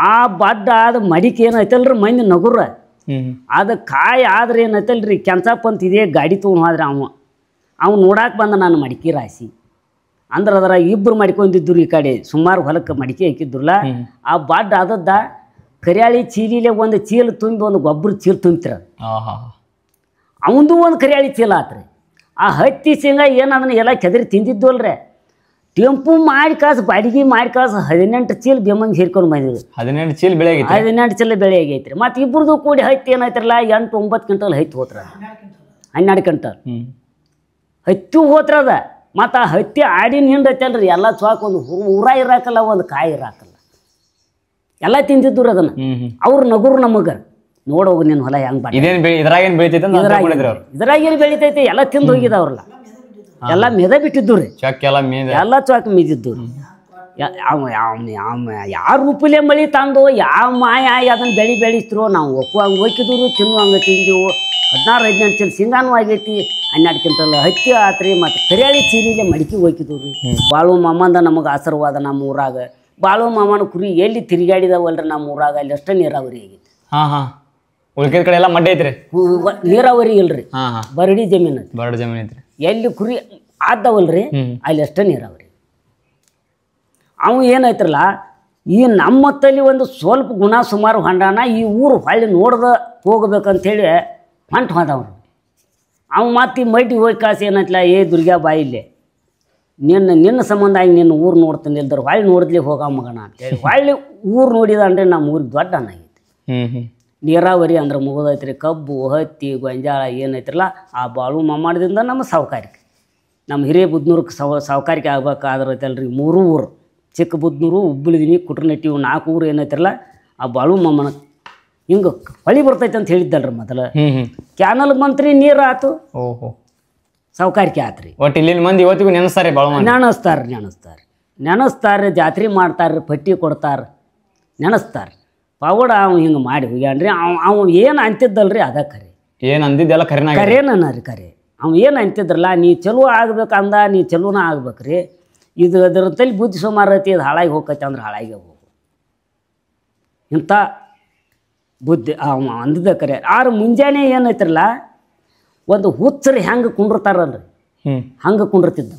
ಆ ಬಡ್ಡ ಆದ ಮಡಿಕೆ ಏನೈತಲ್ರಿ ಮಂದಿ ನಗುರ ಅದು ಕಾಯಿ ಆದ್ರೆ ಏನೈತಲ್ರಿ ಕೆಂಚಪ್ಪ ಅಂತ ಇದೇ ಗಾಡಿ ತೊಗೊಂಡು ಹೋದ್ರೆ ಅವ ನೋಡಾಕೆ ಬಂದ ನಾನು ಮಡಿಕೆ ರಾಶಿ ಅಂದ್ರೆ ಅದರ ಇಬ್ಬರು ಮಡ್ಕೊಂಡಿದ್ರು. ಈ ಕಡೆ ಸುಮಾರು ಹೊಲಕ್ಕೆ ಮಡಿಕೆ ಹಾಕಿದ್ರಲ್ಲ ಆ ಬಡ್ಡ ಆದದ್ದ ಕರಿಯಾಳಿ ಚೀಲಿಲೆ ಒಂದು ಚೀಲ ತುಂಬಿ ಒಂದು ಗೊಬ್ಬರ ಚೀಲ ತುಂಬ್ತಿರ ಅವಂದು ಒಂದು ಕರಿಯಾಳಿ ಚೀಲ ಆತ್ರಿ. ಆ ಹತ್ತಿ ಶೇಂಗಾ ಏನದನ್ನ ಎಲ್ಲ ಕೆದರಿ ತಿಂದಿದ್ದು ಅಲ್ರಿ. ಟೆಂಪು ಮಾಡಿ ಕಾಸು ಬಾಡಿಗೆ ಮಾಡಿ ಕಾಸು 18 ಚೀಲ ಬೆಮ್ಮಂಗೆ ಸೇರ್ಕೊಂಡು ಬಂದಿದ್ರು. 18 ಚೀಲ ಬೆಳೆ 18 ಚೀಲ ಬೆಳೆ ಆಗೈತ್ರಿ. ಮತ್ತು ಇಬ್ಬರದು ಕೂಡಿ ಹತ್ತಿ ಏನಾಯ್ತಿರಲ್ಲ 8-9 ಕ್ವಿಂಟಲ್ ಹತ್ತಿ ಹೋತ್ರ 12 ಕ್ವಿಂಟಲ್ ಹತ್ತಿ ಹೋತ್ರದ. ಮತ್ತು ಆ ಹತ್ತಿ ಆಡಿನ ಹಿಂಡೈತಲ್ರಿ ಎಲ್ಲ ಚಾಕ್ ಒಂದು ಊರ ಇರಾಕಲ್ಲ ಒಂದು ಕಾಯಿ ಇರಾಕಲ್ಲ ಎಲ್ಲ ತಿಂದಿದ್ರು ಅದನ್ನು. ಅವ್ರು ನಗುರು ನಮಗೆ ನೋಡೋಗು ನಿನ್ನ ಹೊಲ ಹೆಂಗೆ ಇದ್ರಾಗೇನು ಬೆಳಿತೈತಿ ಎಲ್ಲ ತಿಂದು ಹೋಗಿದವ್ರಲ್ಲ ಎಲ್ಲ ಮೆದ ಬಿಟ್ಟಿದ್ದು ರೀ. ಎಲ್ಲ ಚಾಕ್ ಮೆದಿದ್ದು ಯಾರ ರೂಪಲೆ ಮಳಿ ತಂದು ಯಾವ ಮಾಯ ಅದನ್ನು ಬೆಳಿಸ್ತಿರೋ ನಾವು ಒಪ್ಪುವಂಗೆ ಹೋಗಿದ್ರು ತಿನ್ನುವಂಗೆ ತಿಂದೆವು. 16-18 ಚೀಲ ಶೇಂಗಾನು ಆಗೈತಿ. 12 ಕ್ವಿಂಟಲ್ ಹತ್ತಿ ಆತ್ರಿ. ಮತ್ತು ಕರಿಯಾಳಿ ಚೀಲಿಲೆ ಮಡಿಕೆ ಹೋಗಿದ್ದು ರೀ. ಬಾಳು ಮಾಮಂದ ನಮಗೆ ಆಶೀರ್ವಾದ. ನಮ್ಮ ಊರಾಗ ಬಾಳು ಮಾಮನ ಕುರಿ ಎಲ್ಲಿ ತಿರುಗಾಡಿದವಲ್ರಿ ನಮ್ಮ ಊರಾಗ ಅಲ್ಲಿ ಅಷ್ಟೇ ನೀರಾವರಿ ಆಗೈತಿ. ಉಳ್ಕಿದ ಕಡೆ ಎಲ್ಲ ಮಡ್ಡ ಐತ್ರಿ. ನೀರಾವರಿ ಇಲ್ರಿ ಬರಡಿ ಜಮೀನು ಐತ್ರಿ. ಎಲ್ಲಿ ಕುರಿ ಆದವಲ್ರಿ ಅಲ್ಲಿ ಅಷ್ಟೇ ನೀರಾವರಿ. ಅವು ಏನೈತ್ರಲ್ಲ ಈ ನಮ್ಮ ತಲೆ ಒಂದು ಸ್ವಲ್ಪ ಗುಣ ಸುಮಾರು ಹೊಂಡಾನ ಈ ಊರು ಹೊಳ್ಳಿ ನೋಡ್ದ ಹೋಗ್ಬೇಕಂತೇಳಿ ಹೊಂಟು ಹೋದವ್ರು. ಅವ ಮತ್ತೆ ಮಡ್ಡಿ ಹೋಗಿ ಕಾಸು ಏನೈತಲ್ಲ, ಏ ದುರ್ಗಾ ಬಾಯಿಲ್ಲೇ ನಿನ್ನ ಸಂಬಂಧ ಆಗಿ ನಿನ್ನ ಊರು ನೋಡ್ತಾನೆ ಇಲ್ದರು ಹೊಳ್ಳಿ ನೋಡಿದ್ಲಿ ಹೋಗ ಮಗನ ಅಂತೇಳಿ ಹೊಳ್ಳಿ ಊರು ನೋಡಿದ ಅಂದ್ರೆ ನಮ್ಮ ಊರಿಗೆ ದೊಡ್ಡ ಅನ್ನ ಐತಿ. ನೀರಾವರಿ ಅಂದ್ರೆ ಮುಗಿದೈತ್ರಿ. ಕಬ್ಬು ಹತ್ತಿ ಗೊಂಜಾಳ ಏನೈತ್ರಲ್ಲ ಆ ಬಾಳು ಮಾಡಿದಿಂದ ನಮ್ಮ ಸಾವುಕಾರಿಕೆ, ನಮ್ಮ ಹಿರೇಬುದ್ನೂರಕ್ಕೆ ಸಾವುಕಾರಿಕೆ ಆಗ್ಬೇಕಾದ್ರೈತಲ್ರಿ 3 ಊರು, ಚಿಕ್ಕ ಬುದ್ನೂರು, ಹುಬ್ಬಳ್ಳಿ, ಕುಟ್ರನಟ್ಟಿ, 4 ಊರು ಏನೈತ್ರಲ್ಲ ಆ ಬಾಳು ಮಮ್ಮನ ಹಿಂಗೆ ಹೊಳಿ ಬರ್ತೈತೆ ಅಂತ ಹೇಳಿದ್ದಲ್ರಿ ಮೊದಲು. ಕ್ಯಾನಲ್ ಮಂತ್ರಿ ನೀರು ಆತು, ಓಹೋ ಸಾವುಕಾರಿಕೆ ಆತ್ರಿ. ಒಟ್ಟು ಇಲ್ಲಿನ ಮಂದಿ ಇವತ್ತಿಗೂ ನೆನೆಸ್ತಾರೆ, ನೆನೆಸ್ತಾರೆ, ಜಾತ್ರೆ ಮಾಡ್ತಾರೆ, ಪಟ್ಟಿ ಕೊಡ್ತಾರೆ, ನೆನೆಸ್ತಾರೆ. ಪವಾಡ ಅವ ಹಿಂಗೆ ಮಾಡಿ ಹೋಗ್ಯಾನ್ರಿ. ಅವ ಏನು ಅಂತಿದ್ದಲ್ರಿ ಅದ ಖರೆ, ಏನು ಅಂದಿದ್ದೆಲ್ಲ ಕರೇನ ರೀ ಕರೆ. ಅವ ಏನು ಅಂತಿದ್ರಲ್ಲ, ನೀ ಚಲೋ ಆಗ್ಬೇಕಂದ, ನೀ ಚಲೋನ ಆಗ್ಬೇಕ್ರಿ. ಇದು ಅದ್ರ ತಲೆ ಬುದ್ಧಿ ಸುಮಾರು ಐತಿ, ಇದು ಹಾಳಾಗಿ ಹೋಗೈತೆ ಅಂದ್ರೆ ಹಾಳಾಗಿ ಹೋಗು ಇಂಥ ಬುದ್ಧಿ ಅವ ಅಂದಿದ್ದ ಕರೆ. ಆರು ಮುಂಜಾನೆ ಏನೈತ್ರಲ್ಲ ಒಂದು ಹುಚ್ಚರು ಹೆಂಗೆ ಕುಂಡಿರ್ತಾರಲ್ರಿ ಹಂಗೆ ಕುಂಡಿರ್ತಿದ್ದ.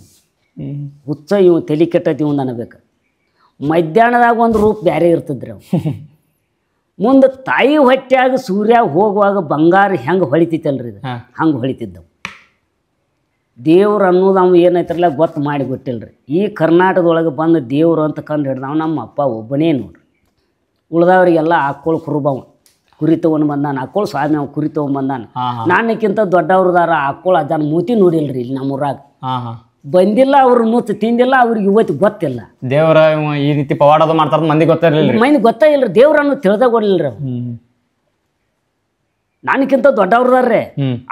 ಹುಚ್ಚ ಇವು ತಲೆ ಕೆಟ್ಟೈತಿ ಇವಂದು ಅನ್ನಬೇಕು. ಮಧ್ಯಾಹ್ನದಾಗ ಒಂದು ರೂಪ ಬೇರೆ ಇರ್ತಿದ್ರಿ ಅವು. ಮುಂದೆ ತಾಯಿ ಹೊಟ್ಟ್ಯಾಗ ಸೂರ್ಯ ಹೋಗುವಾಗ ಬಂಗಾರ ಹೆಂಗೆ ಹೊಳಿತೈತಲ್ರಿ ಇದು ಹಂಗೆ ಹೊಳಿತಿದ್ದವು. ದೇವ್ರು ಅನ್ನೋದು ಅವು ಏನೈತ್ರಲ್ಲ ಗೊತ್ತು ಮಾಡಿ ಗೊತ್ತಿಲ್ಲರಿ. ಈ ಕರ್ನಾಟಕದೊಳಗೆ ಬಂದು ದೇವ್ರು ಅಂತ ಕಂಡು ಹಿಡ್ದವ ನಮ್ಮ ಅಪ್ಪ ಒಬ್ಬನೇ ನೋಡ್ರಿ. ಉಳ್ದವ್ರಿಗೆಲ್ಲ ಹಾಕ್ಕೊಳ್ಳು ಕುರುಬವ ಕುರಿ ತೊಗೊಂಡು ಬಂದಾನ, ಹಾಕ್ಕೊಳ್ಳು ಸ್ವಾಮಿ ಅವ ಕುರಿ ತೊಗೊಂಬಂದಾನ. ನಾನಕ್ಕಿಂತ ದೊಡ್ಡವ್ರದಾರ ಹಾಕ್ಕೊಳ್ಳು ಅದನ್ನ ಮೂತಿ ನೋಡಿಲ್ರಿ ಇಲ್ಲಿ ನಮ್ಮೂರಾಗ ಬಂದಿಲ್ಲ. ಅವ್ರು ಮೂತಿ ತಿಂದಿಲ್ಲ, ಅವ್ರಿಗೆ ಇವತ್ತು ಗೊತ್ತಿಲ್ಲ. ದೇವರ ಈ ರೀತಿ ಪವಾಡದ ಮಾಡ್ತಾರ ಮಂದಿ ಗೊತ್ತಿರಲಿಲ್ಲ, ಮಂದಿ ಗೊತ್ತೇ ಇಲ್ರಿ. ದೇವ್ರನ್ನು ತಿಳಿದಾಗೊಡ್ಲಿಲ್ರಿ ಅವ್ರು. ನನಕ್ಕಿಂತ ದೊಡ್ಡವ್ರದಾರ್ರೆ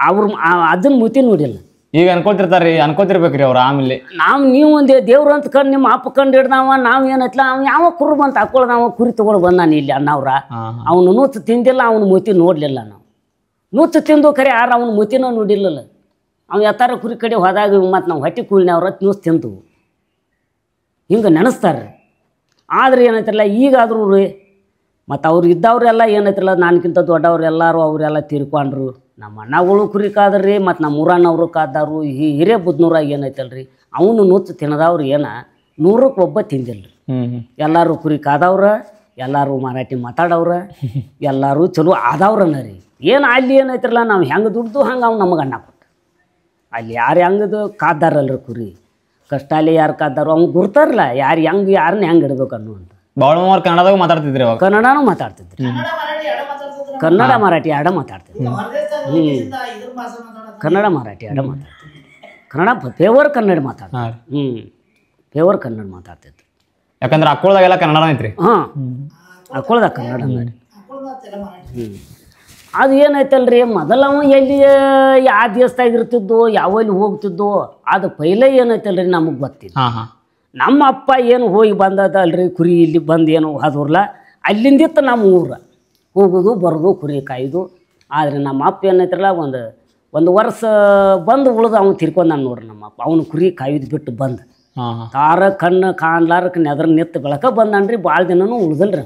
ಅವ್ರು ಅದನ್ನ ಮೂತಿ ನೋಡಿಲ್ಲ. ಈಗ ಅನ್ಕೊಳ್ತಿರ್ತಾರ್ರಿ, ಅನ್ಕೋತಿರ್ಬೇಕ್ರಿ ಅವ್ರು. ಆಮೇಲೆ ನೀವು ಒಂದು ದೇವ್ರು ಅಂತ ಕಂಡು ನಿಮ್ಮ ಅಪ್ಪ ಕಂಡು ಹಿಡ್ದವ ನಾವು ಏನೈತ್ಲ ಅವ್ನು ಯಾವ ಕುರು ಬಂತ ಹಾಕೊಳ್ಳೋದು ನಾವು ಕುರಿ ತೊಗೊಂಡು ಬಂದಾನ ಇಲ್ಲಿ ಅಣ್ಣವ್ರ. ಅವನು ನೂತು ತಿಂದಿಲ್ಲ, ಅವನು ಮೂತಿ ನೋಡಲಿಲ್ಲ. ನಾವು ನೂತು ತಿಂದು ಖರೆ ಯಾರು ಅವನು ಮೂತಿನ ನೋಡಿಲ್ಲಲ್ಲ. ಅವ್ನು ಎತ್ತಾರ ಕುರಿ ಕಡೆ ಹೋದಾಗ ಮತ್ತು ನಾವು ಹೊಟ್ಟೆ ಕೂಲಿನವ್ರ ನ್ಯೂಸ್ ತಿಂತು ಹಿಂಗೆ ನೆನೆಸ್ತಾರೆ. ಆದರೆ ಏನೈತಿರಲ್ಲ ಈಗಾದರೂ ರೀ ಮತ್ತು ಅವ್ರು ಇದ್ದವ್ರೆಲ್ಲ ಏನೈತಿರಲ್ಲ ನನಗಿಂತ ದೊಡ್ಡವ್ರು ಎಲ್ಲರೂ ಅವರೆಲ್ಲ ತೀರ್ಕೊಂಡ್ರು. ನಮ್ಮ ಅಣ್ಣಗಳು ಕುರಿ ಕಾದ್ರಿ ಮತ್ತು ನಮ್ಮ ಊರಣ್ಣವರು ಕಾದಾರು. ಈ ಹಿರೇಬುದ್ನೂರಾಗ ಏನೈತಲ್ರಿ ಅವನು ನುಚ್ಚು ತಿನ್ನದವ್ರು ಏನ 100ಕ್ಕೆ ಒಬ್ಬ ತಿಂದಿಲ್ಲ ರೀ. ಎಲ್ಲರೂ ಕುರಿ ಕಾದವ್ರ, ಎಲ್ಲರೂ ಮರಾಠಿ ಮಾತಾಡವ್ರ, ಎಲ್ಲರೂ ಚಲೋ ಆದವ್ರನ್ನ ರೀ. ಏನು ಅಲ್ಲಿ ಏನೈತಿರಲ್ಲ ನಾವು ಹೆಂಗೆ ದುಡ್ದು ಹಂಗೆ ಅವ್ನು ನಮಗೆ ಅಣ್ಣ ಕೊಟ್ಟ. ಅಲ್ಲಿ ಯಾರು ಹೆಂಗದು ಕಾದಾರಲ್ರಿ ಕುರಿ ಕಷ್ಟ ಅಲ್ಲಿ ಯಾರು ಕಾದಾರು ಅವ್ನು ಗುರ್ತಾರಲ್ಲ ಯಾರು ಹೆಂಗೆ ಯಾರನ್ನ ಹೆಂಗೆ ಇಡ್ಬೇಕು ಅನ್ನುವಂಥ. ಬಾಳಮ್ಮವ್ರು ಕನ್ನಡದಾಗ ಮಾತಾಡ್ತಿದ್ರಿ, ಕನ್ನಡನೂ ಮಾತಾಡ್ತಿದ್ರಿ, ಕನ್ನಡ ಮರಾಠಿ ಆಡ ಮಾತಾಡ್ತಿದ್ರಿ. ಕನ್ನಡ ಮರಾಠಿ ಆಡ ಮಾತಾಡ್ತಿದ್ರಿ. ಕನ್ನಡ ಪೇವರ್ ಕನ್ನಡ ಮಾತಾಡ್ತಾರೆ. ಪೇವರ್ ಕನ್ನಡ ಮಾತಾಡ್ತಿದ್ರು. ಯಾಕಂದ್ರೆ ಅಕ್ಕೋಳ್ದಾಗೆಲ್ಲ ಕನ್ನಡ ಐತ್ರಿ. ಅಕ್ಕೋಳ್ದಾಗ ಕನ್ನಡ ಅದು ಏನೈತಲ್ರಿ ಮೊದಲು ಅವ ಎಲ್ಲಿ ಯಾವ ದೇಶದಾಗ ಇರ್ತಿದ್ದೋ ಯಾವಲ್ಲಿ ಹೋಗ್ತಿದ್ದೋ ಅದು ಪೈಲೆ ಏನೈತಲ್ರಿ ನಮಗೆ ಗೊತ್ತಿಲ್ಲ. ನಮ್ಮ ಅಪ್ಪ ಏನು ಹೋಗಿ ಬಂದದಲ್ರಿ ಕುರಿ ಇಲ್ಲಿ ಬಂದು ಏನು ಹೋದ್ರಲ್ಲ ಅಲ್ಲಿಂದಿತ್ತು ನಮ್ಮ ಊರ ಹೋಗೋದು ಬರೋದು ಕುರಿ ಕಾಯ್ದು. ಆದರೆ ನಮ್ಮ ಅಪ್ಪ ಏನೈತ್ರಲ್ಲ ಒಂದು ವರ್ಷ ಬಂದು ಉಳ್ದು ಅವ್ನು ತಿರ್ಕೊಂಡಾನ ನೋಡ್ರಿ. ನಮ್ಮ ಅಪ್ಪ ಅವನು ಕುರಿ ಕಾಯ್ದು ಬಿಟ್ಟು ಬಂದು ತಾರ ಕಣ್ಣು ಕಾಣ್ಲಾರಕ್ಕೆ ನೆದ್ರ ನಿತ್ತು ಬೆಳಕ ಬಂದನ್ರಿ. ಭಾಳ ದಿನನೂ ಉಳ್ದಲ್ರಿ.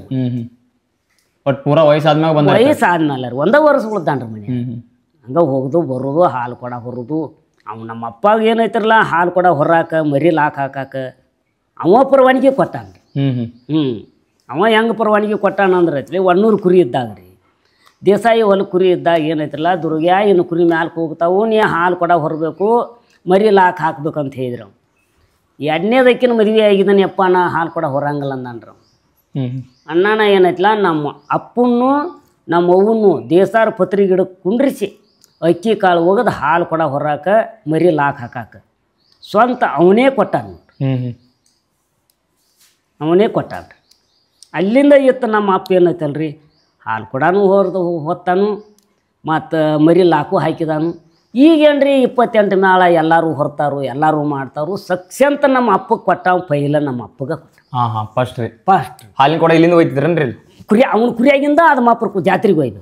ಬಟ್ ಪೂರಾ ವಯಸ್ಸಾದ್ಮ್ಯಾಗ ಬಂದ ವಯಸ್ಸಾದ್ಮೇಲೆ ರೀ 1 ವರ್ಷ ಉಳ್ದಾನ್ರಿ ಮನೆ. ಹಂಗೆ ಹೋಗೋದು ಬರೋದು ಹಾಲು ಕೊಡ ಹೊರೋದು. ಅವು ನಮ್ಮ ಅಪ್ಪಾಗ ಏನೈತ್ರಲ್ಲ ಹಾಲು ಕೊಡ ಹೊರಾಕ ಮರಿ ಲಾಕ್ ಹಾಕಾಕ ಅವ ಪರವಾನಗಿ ಕೊಟ್ಟಾನ್ರಿ. ಅವ ಹೆಂಗೆ ಪರವಾನಗಿ ಕೊಟ್ಟಾನ ಅಂದ್ರೆ ಐತ್ರಿ 100 ಕುರಿ ಇದ್ದಾಗ ರೀ ದೇಸಾಯಿ ಹೊಲ ಕುರಿ ಇದ್ದಾಗ ಏನೈತ್ರಲ್ಲ ದುರ್ಗ್ಯಾ ಇನ್ನು ಕುರಿ ಮ್ಯಾಲ್ಕೆ ಹೋಗ್ತಾವು, ನೀ ಹಾಲು ಕೊಡ ಹೊರಬೇಕು ಮರಿ ಲಾಕ್ ಹಾಕ್ಬೇಕಂತ ಹೇಳಿದ್ರು. ಅವ 2ನೇದಕ್ಕಿನ ಮದುವೆ ಆಗಿದ್ದಾನೆ ಅಪ್ಪ ನಾ ಹಾಲು ಕೊಡ ಹೊರಂಗಿಲ್ಲ ಅಂದನ್ರಿ. ಅಣ್ಣನ ಏನೈತಲ್ಲ ನಮ್ಮ ಅಪ್ಪನ್ನು ನಮ್ಮ ಅವ್ವನು ದೇಸಾರ ಪತ್ರಿ ಗಿಡಕ್ಕೆ ಕುಂಡ್ರಿಸಿ ಅಕ್ಕಿ ಕಾಳು ಹೋಗೋದು ಹಾಲು ಕೊಡ ಹೊರಾಕ ಮರಿ ಲಾಕ್ ಹಾಕಾಕ ಸ್ವಂತ ಅವನೇ ಕೊಟ್ಟಾನ. ಅವನೇ ಕೊಟ್ಟಾನ. ಅಲ್ಲಿಂದ ಇತ್ತು ನಮ್ಮ ಅಪ್ಪ ಏನೈತಲ್ರಿ ಹಾಲು ಕೊಡನೂ ಹೊತ್ತಾನು ಮತ್ತು ಮರಿ ಲಾಕು ಹಾಕಿದಾನು. ಈಗೇನ್ರಿ 28 ಮೇಳ ಎಲ್ಲರೂ ಹೊರ್ತಾರು, ಎಲ್ಲರೂ ಮಾಡ್ತಾರು. ಸಕ್ಸಂತ ನಮ್ಮ ಅಪ್ಪಗೆ ಕೊಟ್ಟಾವ ಪೈಲ ನಮ್ಮ ಅಪ್ಪಗೆ ಕೊಟ್ಟ. ಫಸ್ಟ್ ರೀ ಫಸ್ಟ್ ಹಾಲಿನ ಕೊಡ ಇಲ್ಲಿಂದ ಹೋಯ್ತಿದ್ರನ್ರಿ ಕುರಿ ಅವ್ನು ಕುರಿಯಾಗಿಂದ ಅದು ಮಾಪುರ ಜಾತ್ರೆಗೆ ಹೋಯ್ದು.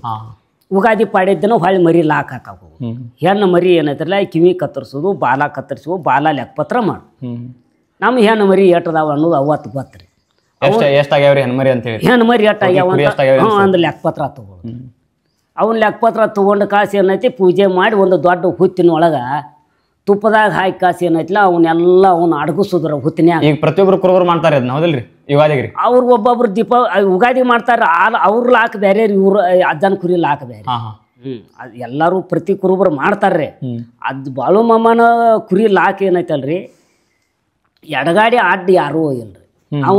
ಉಗಾದಿ ಪಾಡಿದ್ದನ ಹೊಳ್ಳಿ ಮರಿ ಲಾಕ್ ಹಾಕಾಕ ಹೆಣ್ಣು ಮರಿ ಏನೈತ್ರಲ್ಲ ಕಿವಿ ಕತ್ತರಿಸೋದು ಬಾಲ ಕತ್ತರಿಸೋದು ಬಾಲ ಲೆಕ್ಕಪತ್ರ ಮಾಡು. ನಮ್ಮ ಹೆಣ್ಣು ಮರಿ ಎಟ್ಟದಾವ ಅನ್ನೋದು ಅವತ್ತು ಗೊತ್ತ್ರಿ. ಎಷ್ಟಾಗ್ಯಾವ್ರಿ ಹೆಣ್ಮರಿ ಅಂತ ಹೇಳಿ ಹೆಣ್ಣು ಮರಿ ಎಟ್ಟಾಗ್ಯಾವ ಒಂದು ಲೆಕ್ಕಪತ್ರ ತೊಗೊಳು. ಅವ್ನ ಲೆಕ್ಕಪತ್ರ ತೊಗೊಂಡು ಕಾಸು ಏನೈತಿ ಪೂಜೆ ಮಾಡಿ ಒಂದು ದೊಡ್ಡ ಹುತ್ತಿನೊಳಗೆ ತುಪ್ಪದಾಗ ಹಾಕಿ ಕಾಸಿ ಏನೈತಿಲ್ಲ ಅವನ್ನೆಲ್ಲ ಅವ್ನು ಅಡಗಿಸೋದ್ರ ಹುತ್ತಿನ್ಯಾಗ. ಈಗ ಪ್ರತಿಯೊಬ್ರು ಕುರುಬರು ಮಾಡ್ತಾರೆ ಅದನ್ನ ಹೌದಿಲ್ರಿ ಯುಗಾದಿಗೆ ರೀ? ಅವ್ರು ಒಬ್ಬೊಬ್ರು ಉಗಾದಿ ಮಾಡ್ತಾರೆ. ಅವ್ರ ಲಾಕ್ ಬೇರೆ ರೀ, ಇವ್ರು ಅಜ್ಜನ ಕುರಿ ಲಾಕ್ ಬೇರೆ. ಅದು ಎಲ್ಲರೂ ಪ್ರತಿ ಕುರುಬರು ಮಾಡ್ತಾರ್ರಿ. ಅದು ಬಾಳು ಮಾಮನ ಕುರಿ ಲಾಕ್ ಏನೈತಲ್ರಿ, ಎಡಗಾಡಿ ಅಡ್ಡ ಯಾರೂ ಇಲ್ರಿ.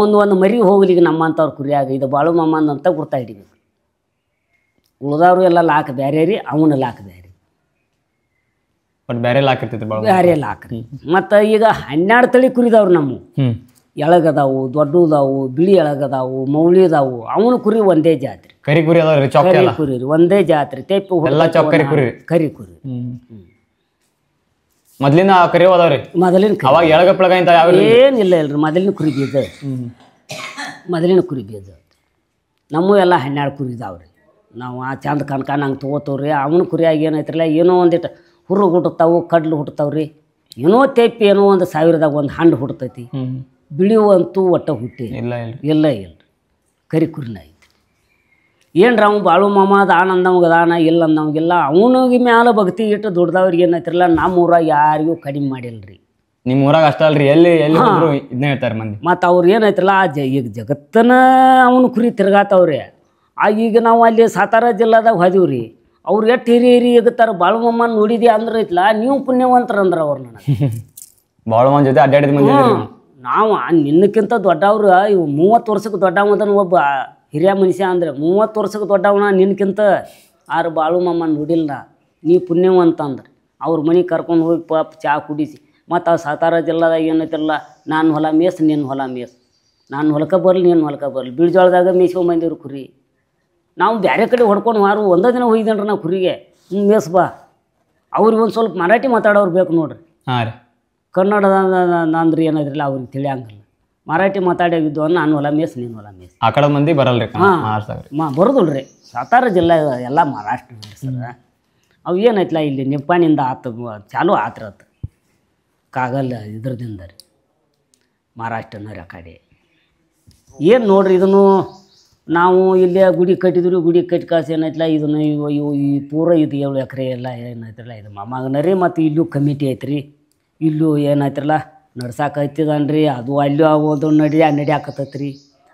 ಒಂದು ಮರಿ ಹೋಗ್ಲಿಕ್ಕೆ ನಮ್ಮಂಥವ್ರ ಕುರಿಯಾಗ ಇದು ಬಾಳು ಮಾಮನ್ ಅಂತ ಗುರ್ತಾ ಹಿಡಿಬೇಕು. ಉಳ್ದವ್ರು ಎಲ್ಲ ಲಾಕ್ ಬೇರೆ ರೀ, ಅವನ ಲಾಕ್ ಬೇರೆ, ಬಟ್ ಬೇರೆ ಲಾಕ್ ಇರ್ತೈತಿ, ಬೇರೆ ಲಾಕ್ ರೀ. ಮತ್ತು ಈಗ 12 ತಳಿ ಕುರಿದವ್ರು ನಮ್ಮ ಎಳಗದಾವು, ದೊಡ್ಡದಾವು, ಬಿಳಿ ಎಳಗದಾವು, ಮೌಳಿದಾವು. ಅವನ ಕುರಿ ಒಂದೇ ಜಾತ್ರೆ, ಕರಿ ಕುರಿ ಅದಾವ್ರಿ, ಕರಿ ಕುರಿ ರೀ, ಒಂದೇ ಜಾತ್ರೆ. ತೆಪ್ಪು ಕರಿ ಕುರಿ, ಕರಿ ಕುರಿ ಮೊದ್ಲಿನ ಕರಿ ಅದಾವ್ರಿ. ಮೊದಲಿನ ಅವಾಗ ಎಳಗ ಪಳಗ ಇಂತ ಯಾವ ಏನಿಲ್ಲ ಇಲ್ರಿ, ಮೊದಲಿನ ಕುರಿ ಬೀಜ, ಮೊದಲಿನ ಕುರಿ ಬೀಜ. ನಮ್ಮ ಎಲ್ಲ 12 ಕುರಿ ಇದಾವ್ರಿ. ನಾವು ಆ ಚಂದ ಕಣ್ಕಾನ್ ಹಂಗೆ ತೊಗೋತವ್ರಿ. ಅವನ ಕುರಿಯಾಗಿ ಏನೈತ್ರಲ್ಲ, ಏನೋ ಒಂದಿಟ್ಟು ಹುರ್ರು ಹುಟ್ಟುತ್ತಾವು, ಕಡ್ಲು ಹುಟ್ಟುತ್ತಾವ್ರಿ, ಏನೋ ತೆಪ್ಪಿ ಏನೋ ಒಂದು 1000ದಾಗ ಒಂದು ಹಣ್ಣು ಹುಡ್ತೈತಿ. ಬಿಳಿವು ಅಂತೂ ಒಟ್ಟ ಹುಟ್ಟಿ ಇಲ್ಲ ಇಲ್ರಿ. ಕರಿ ಕುರಿನ ಐತಿ. ಏನ್ರ ಅವ್ನು ಬಾಳು ಮಾಮ ದಾನ ಅಂದವಂಗೆ ದಾನ, ಇಲ್ಲ ಅಂದವಂಗಿಲ್ಲ. ಅವನಿಗೆ ಮ್ಯಾಲ ಭಕ್ತಿ ಇಟ್ಟು ದುಡ್ದವ್ರಿಗೆ ಏನೈತಿರಲ್ಲ, ನಮ್ಮ ಊರಾಗ ಯಾರಿಗೂ ಕಡಿಮೆ ಮಾಡಿಲ್ರಿ. ನಿಮ್ಮ ಊರಾಗ ಅಷ್ಟ ಅಲ್ರಿ, ಎಲ್ಲಿ ಇದನ್ನ ಹೇಳ್ತಾರೆ ಮಂದಿ. ಮತ್ತು ಅವ್ರು ಏನೈತಿರಲ್ಲ, ಈಗ ಜಗತ್ತನ ಅವನು ಕುರಿ ತಿರ್ಗಾತವ್ರಿ. ಈಗ ನಾವು ಅಲ್ಲಿ ಸಾತಾರ ಜಿಲ್ಲಾದಾಗ ಹೋದಿವ್ರಿ. ಅವ್ರು ಎಷ್ಟು ಹಿರಿ ಎಗತ್ತಾರ, ಬಾಳು ಮಾಮನ್ ನೋಡಿದಿ ಅಂದ್ರೆ ಐತ್ಲ, ನೀವು ಪುಣ್ಯವಂತರ ಅಂದ್ರೆ ಅವ್ರು ನನಗೆ. ಬಾಳು ಮಾಮನ ಜೊತೆ ಅಡ್ಡಾಡಿದ ಮಂದಿ ನಾವು ನಿನ್ನಕ್ಕಿಂತ ದೊಡ್ಡವ್ರು. ಇವು 30 ವರ್ಷಕ್ಕೆ ದೊಡ್ಡವದನ ಒಬ್ಬ ಹಿರಿಯ ಮನುಷ್ಯ ಅಂದರೆ 30 ವರ್ಷಕ್ಕೆ ದೊಡ್ಡವನ ನಿನ್ಕಿಂತ. ಆರು ಬಾಳು ಮಾಮನ್ ನೋಡಿಲ್ಲ, ನೀ ಪುಣ್ಯವಂತ ಅಂದ್ರೆ ಅವ್ರ ಮನೆಗೆ ಕರ್ಕೊಂಡು ಹೋಗಿ ಪಾಪ ಚಹಾ ಕುಡಿಸಿ. ಮತ್ತು ಆ ಸಾತಾರ ಜಿಲ್ಲಾದಾಗ ಏನೈತಿರಲ್ಲ, ನಾನು ಹೊಲ ಮೇಸ್, ನಿನ್ನ ಹೊಲ ಮೇಸ್, ನಾನು ಹೊಲಕ್ಕೆ ಬರಲಿ, ನೀನು ಹೊಲಕ್ಕೆ ಬರಲಿ. ಬೀಳ್ಜೋಳದಾಗ ಮೇಯ್ಸ್ಕೊಂಬಂದಿವ್ರು ಕುರಿ. ನಾವು ಬೇರೆ ಕಡೆ ಹೊಡ್ಕೊಂಡು ಮಾರು ಒಂದೇ ದಿನ ಹೋಗಿದ್ದೇನ್ರಿ ನಾವು ಕುರಿಗೆ. ಮೇಸ್ ಬಾ. ಅವ್ರಿಗೆ ಒಂದು ಸ್ವಲ್ಪ ಮರಾಠಿ ಮಾತಾಡೋರು ಬೇಕು ನೋಡ್ರಿ. ಹಾಂ ರೀ. ಕನ್ನಡದ ಅಂದ್ರೆ ಏನಾದ್ರಲ್ಲ ಅವ್ರಿಗೆ ತಿಳಿಯಂಗಿಲ್ಲ. ಮರಾಠಿ ಮಾತಾಡಿದ್ದು ನಾನು ಹೊಲ ಮೇಸ್, ನೀನು ಹೊಲ ಮೇಸ್. ಆ ಕಡೆ ಮಂದಿ ಬರಲ್ರಿ. ಬರೋದಿಲ್ರಿ. ಸಾತಾರ ಜಿಲ್ಲೆ ಎಲ್ಲ ಮಹಾರಾಷ್ಟ್ರ ಸರ್. ಅವು ಏನೈತಲ್ಲ ಇಲ್ಲಿ ನಿಪ್ಪಾಣಿಂದ ಚಾಲು ಆತ್ರತ್ ಕಾಗಲ್ ಇದ್ರದಿಂದ ರೀ, ಮಹಾರಾಷ್ಟ್ರನವ್ರು ಆ ಕಡೆ. ಏನು ನೋಡ್ರಿ, ಇದನ್ನು ನಾವು ಇಲ್ಲೇ ಗುಡಿ ಕಟ್ಟಿದ್ರು. ಗುಡಿ ಕಟ್ಟಿ ಕಾಸು ಏನೈತಲ್ಲ, ಇದನ್ನು ಇವು ಈ ಪೂರ ಇದು 7 ಎಕರೆ ಎಲ್ಲ ಏನೈತ್ರಲ್ಲ ಇದು ಮಾಮಗನ ರೀ. ಮತ್ತು ಇಲ್ಲೂ ಕಮಿಟಿ ಐತ್ರಿ, ಇಲ್ಲೂ ಏನೈತ್ರಲ್ಲ ನಡ್ಸಾಕೈತಿದನ್ರಿ. ಅದು ಅಲ್ಲೂ ಆಗೋದು ನಡಿಯಾಕತ್ತೈತ್ರಿ.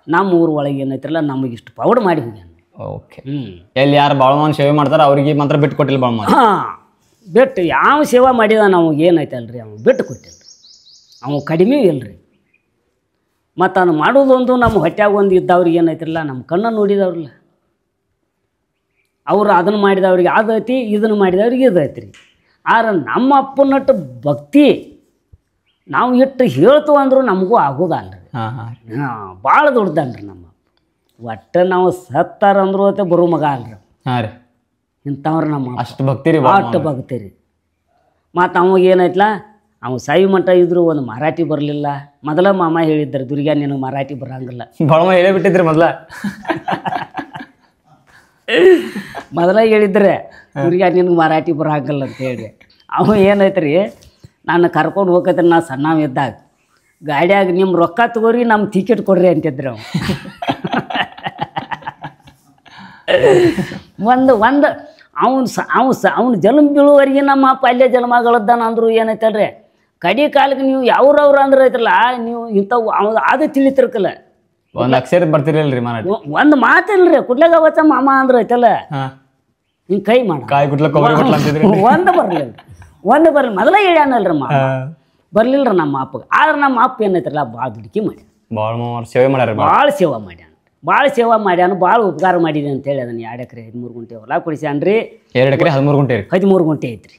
ನಮ್ಮ ಊರ ಒಳಗೆ ಏನೈತ್ರಲ್ಲ ನಮಗೆ ಇಷ್ಟು ಪೌಡ್ ಮಾಡಿ ಹೋಗ್ಯಾನ. ಓಕೆ. ಎಲ್ಲಿ ಯಾರು ಬಾಳಮಾನ ಸೇವೆ ಮಾಡ್ತಾರೆ ಅವ್ರಿಗೆ ಮಾತ್ರ ಬಿಟ್ಟು ಕೊಟ್ಟಿಲ್ಲ ಬಾಳಮಾನ. ಹಾಂ, ಬಿಟ್ಟು ಯಾವ ಸೇವಾ ಮಾಡಿದ ನಮಗೆ ಏನೈತಲ್ರಿ, ಅವ್ನು ಬಿಟ್ಟು ಕೊಟ್ಟಿಲ್ಲ. ಅವು ಕಡಿಮೆ ಇಲ್ರಿ. ಮತ್ತು ಅವ್ನು ಮಾಡೋದೊಂದು ನಮ್ಮ ಹೊಟ್ಯಾಗ ಒಂದು ಇದ್ದವ್ರಿಗೆ ಏನೈತಿರಲ್ಲ, ನಮ್ಮ ಕಣ್ಣ ನೋಡಿದವ್ರಲ್ಲ, ಅವ್ರು ಅದನ್ನು ಮಾಡಿದವ್ರಿಗೆ ಅದೈತಿ, ಇದನ್ನು ಮಾಡಿದವ್ರಿಗೆ ಇದೈತಿ ರೀ. ಆದ್ರೆ ನಮ್ಮ ಅಪ್ಪನಟ್ಟು ಭಕ್ತಿ ನಾವು ಇಟ್ಟು ಹೇಳ್ತು ಅಂದ್ರೂ ನಮಗೂ ಆಗೋದಲ್ರಿ. ಭಾಳ ದೊಡ್ಡದನ್ರಿ ನಮ್ಮ ಒಟ್ಟು. ನಾವು ಸತ್ತಾರಂದ್ರೂ ಅತ್ತೆ ಬರೋ ಮಗ ಅಲ್ರಿ. ಹಾಂ ರೀ. ಇಂಥವ್ರು ನಮ್ಮ ಅಷ್ಟು ಭಕ್ತಿ ರೀ, ಅಷ್ಟು ಭಕ್ತಿ ರೀ. ಮತ್ತು ಅವಾಗ ಏನೈತಲ್ಲ, ಅವ್ನು ಸಾಯಿ ಮಠ ಇದ್ರು ಒಂದು ಮರಾಠಿ ಬರಲಿಲ್ಲ. ಮೊದಲ ಮಾಮ ಹೇಳಿದ್ದಾರೆ, ದುರ್ಗ್ಯಾ ನಿನಗೆ ಮರಾಠಿ ಬರಂಗಿಲ್ಲ. ಬಾಳಮ್ಮ ಹೇಳೇ ಬಿಟ್ಟಿದ್ರಿ ಮೊದಲ ಹೇಳಿದ್ರೆ, ದುರ್ಗ್ಯಾ ನಿನಗೆ ಮರಾಠಿ ಬರಂಗಿಲ್ಲ ಅಂತ ಹೇಳಿ. ಅವ ಏನೈತ್ರಿ, ನಾನು ಕರ್ಕೊಂಡು ಹೋಗತ್ತೆ. ನಾ ಸಣ್ಣವ ಇದ್ದಾಗ ಗಾಡಿಯಾಗ ನಿಮ್ಮ ರೊಕ್ಕ ತಗೋರಿ, ನಮ್ಮ ಟಿಕೆಟ್ ಕೊಡ್ರಿ ಅಂತಿದ್ರು ಅವ. ಒಂದು ಅವ್ನು ಜನ್ಮ ಬೀಳುವವರೆಗೆ ನಮ್ಮ ಅಪ್ಪ ಅಲ್ಲೇ ಜನ್ಮಗಳದ್ದಾನ ಅಂದರು. ಏನೈತಲ್ರಿ, ಕಡಿ ಕಾಲಕ್ಕೆ ನೀವು ಯಾವ್ರವ್ರು ಅಂದ್ರೆ ಐತ್ರಲ್ಲ, ನೀವು ಇಂಥವು ಅದು ತಿಳಿತಿರ್ಕಲ್ಲ. ಒಂದು ಅಕ್ಷರ ಬರ್ತಿರಲ್ರಿ ಮರಾಠಿ. ಒಂದು ಮಾತಿಲ್ರಿ, ಕುಡ್ಲಾಗ ಅವತ್ತ ಮಾಮ ಅಂದ್ರೆ ಐತಲ್ಲ, ಹಿಂಗೆ ಕೈ ಮಾಡ ಒಂದು ಬರಲಿ. ಮೊದಲ ಹೇಳ್ಯಾನಲ್ರಿ ಮಾಮ, ಬರ್ಲಿಲ್ರಿ ನಮ್ಮ ಅಪ್ಪಗೆ. ಆದ್ರೆ ನಮ್ಮ ಅಪ್ಪ ಏನೈತ್ರಲ್ಲ, ಭಾಳ ದುಡುಕಿ ಮಾಡ್ಯಾನ, ಸೇವೆ ಮಾಡ್ಯಾರ, ಭಾಳ ಸೇವಾ ಮಾಡ್ಯಾನ, ಭಾಳ ಉಪಕಾರ ಮಾಡಿದೆ ಅಂತೇಳಿ. ಅದನ್ನು 2 ಎಕರೆ 13 ಗುಂಟೆ ಹೊಲ ಕೊಡಿಸ್ಯಾನ್ರಿ. 2 ಎಕರೆ 13 ಗುಂಟೆ ರೀ. 13 ಗುಂಟೆ ಐತ್ರಿ.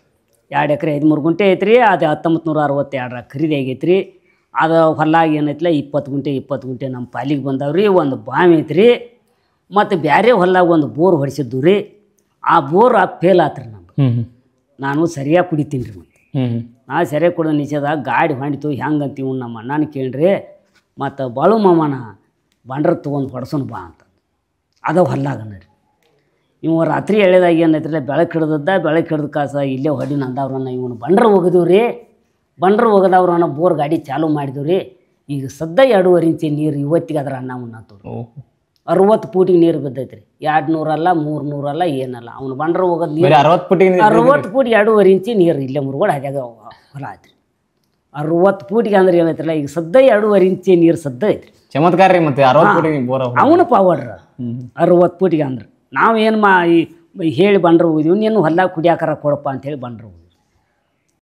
2 ಎಕರೆ 13 ಗುಂಟೆ ಐತ್ರಿ. ಅದು 1962 ಖರೀದಿ ಆಗೈತ್ರಿ. ಅದು ಹೊಲ ಏನೈತಿಲ್ಲ 20 ಗುಂಟೆ ನಮ್ಮ ಪಾಲಿಗೆ ಬಂದವ್ರಿ. ಒಂದು ಬಾವಿ ಐತ್ರಿ. ಮತ್ತು ಬೇರೆ ಹೊಲಾಗ ಒಂದು ಬೋರ್ ಹೊಡಿಸಿದ್ದು ರೀ. ಆ ಬೋರ್ ಫೇಲ್ ಆತ್ರಿ ನಮ್ಗೆ. ನಾನು ಸರಿಯಾಗಿ ಕುಡಿತೀನಿ ರೀ. ಮತ್ತು ನಾ ಸರಿಯಾಗಿ ಕುಡಿದ ನಿಷೇಧ ಗಾಡಿ ಹೊಂಡಿತು. ಹೆಂಗೆ ಅಂತೀವಿ ನಮ್ಮ ಅಣ್ಣನ ಕೇಳ್ರಿ. ಮತ್ತು ಬಾಳು ಮಾಮನ ಬಂಡ್ರ ತೊಗೊಂಡು ಹೊಡ್ಸೋಣ ಬಾ ಅಂತ ಅದು ಹೊಲ್ಲಾಗನ ರೀ. ಇವ ರಾತ್ರಿ ಎಳೆದಾಗ ಏನೈತ್ರಲ್ಲ, ಬೆಳಕು ಹಿಡ್ದ ಕಾಸ ಇಲ್ಲೇ ಹೊಡಿನ ಅಂದವ್ರನ್ನ ಇವನು ಬಂಡ್ರ ಹೋಗಿದೀವಿ ರೀ. ಬಂಡ್ರ ಹೋಗದವ್ರನ್ನ ಬೋರ್ ಗಾಡಿ ಚಾಲೂ ಮಾಡಿದೀವಿ ರೀ. ಈಗ ಸದ್ದ 2.5 ಇಂಚ್ ನೀರು ಇವತ್ತಿಗೆ ಅದ್ರ ಅನ್ನ ಉಣ್ಣತ್ತವ್ರು. 60 ಫೂಟಿಗೆ ನೀರು ಬಿದ್ದೈತ್ರಿ 200 ಅಲ್ಲ 300 ಅಲ್ಲ ಏನಲ್ಲ ಅವ್ನು ಬಂಡ್ರ ಹೋಗೋದು ನೀರು 60 ಫುಟಿಗೆ 60 ಫೂಟಿಗೆ 2.5 ಇಂಚಿ ನೀರು ಇಲ್ಲೇ ಮುರುಗೋಡು ಹಾದ್ಯಾಗ ಹೊಲ ಐತ್ರಿ 60 ಫೂಟಿಗೆ ಅಂದ್ರೆ ಏನೈತ್ರಲ್ಲ ಈಗ ಸದ್ದ 2.5 ಇಂಚಿ ನೀರು ಸದ್ದ ಐತ್ರಿ ಚಮತ್ಕಾರ ರೀ ಮತ್ತೆ 60 ಫುಟಿಗೆ ಬೋರ್ ಅವನು ಪವಡ್ರ 60 ಫೂಟಿಗೆ ಅಂದ್ರೆ ನಾವೇನು ಹೇಳಿ ಬಂಡ್ರ ಹೋಗಿದ್ವಿ ನೀನು ಹೊಲ್ದಾಗ ಕುಡಿಯಾಕರ ಕೊಡಪ್ಪ ಅಂತೇಳಿ ಬಂಡ್ರ ಹೋಗಿ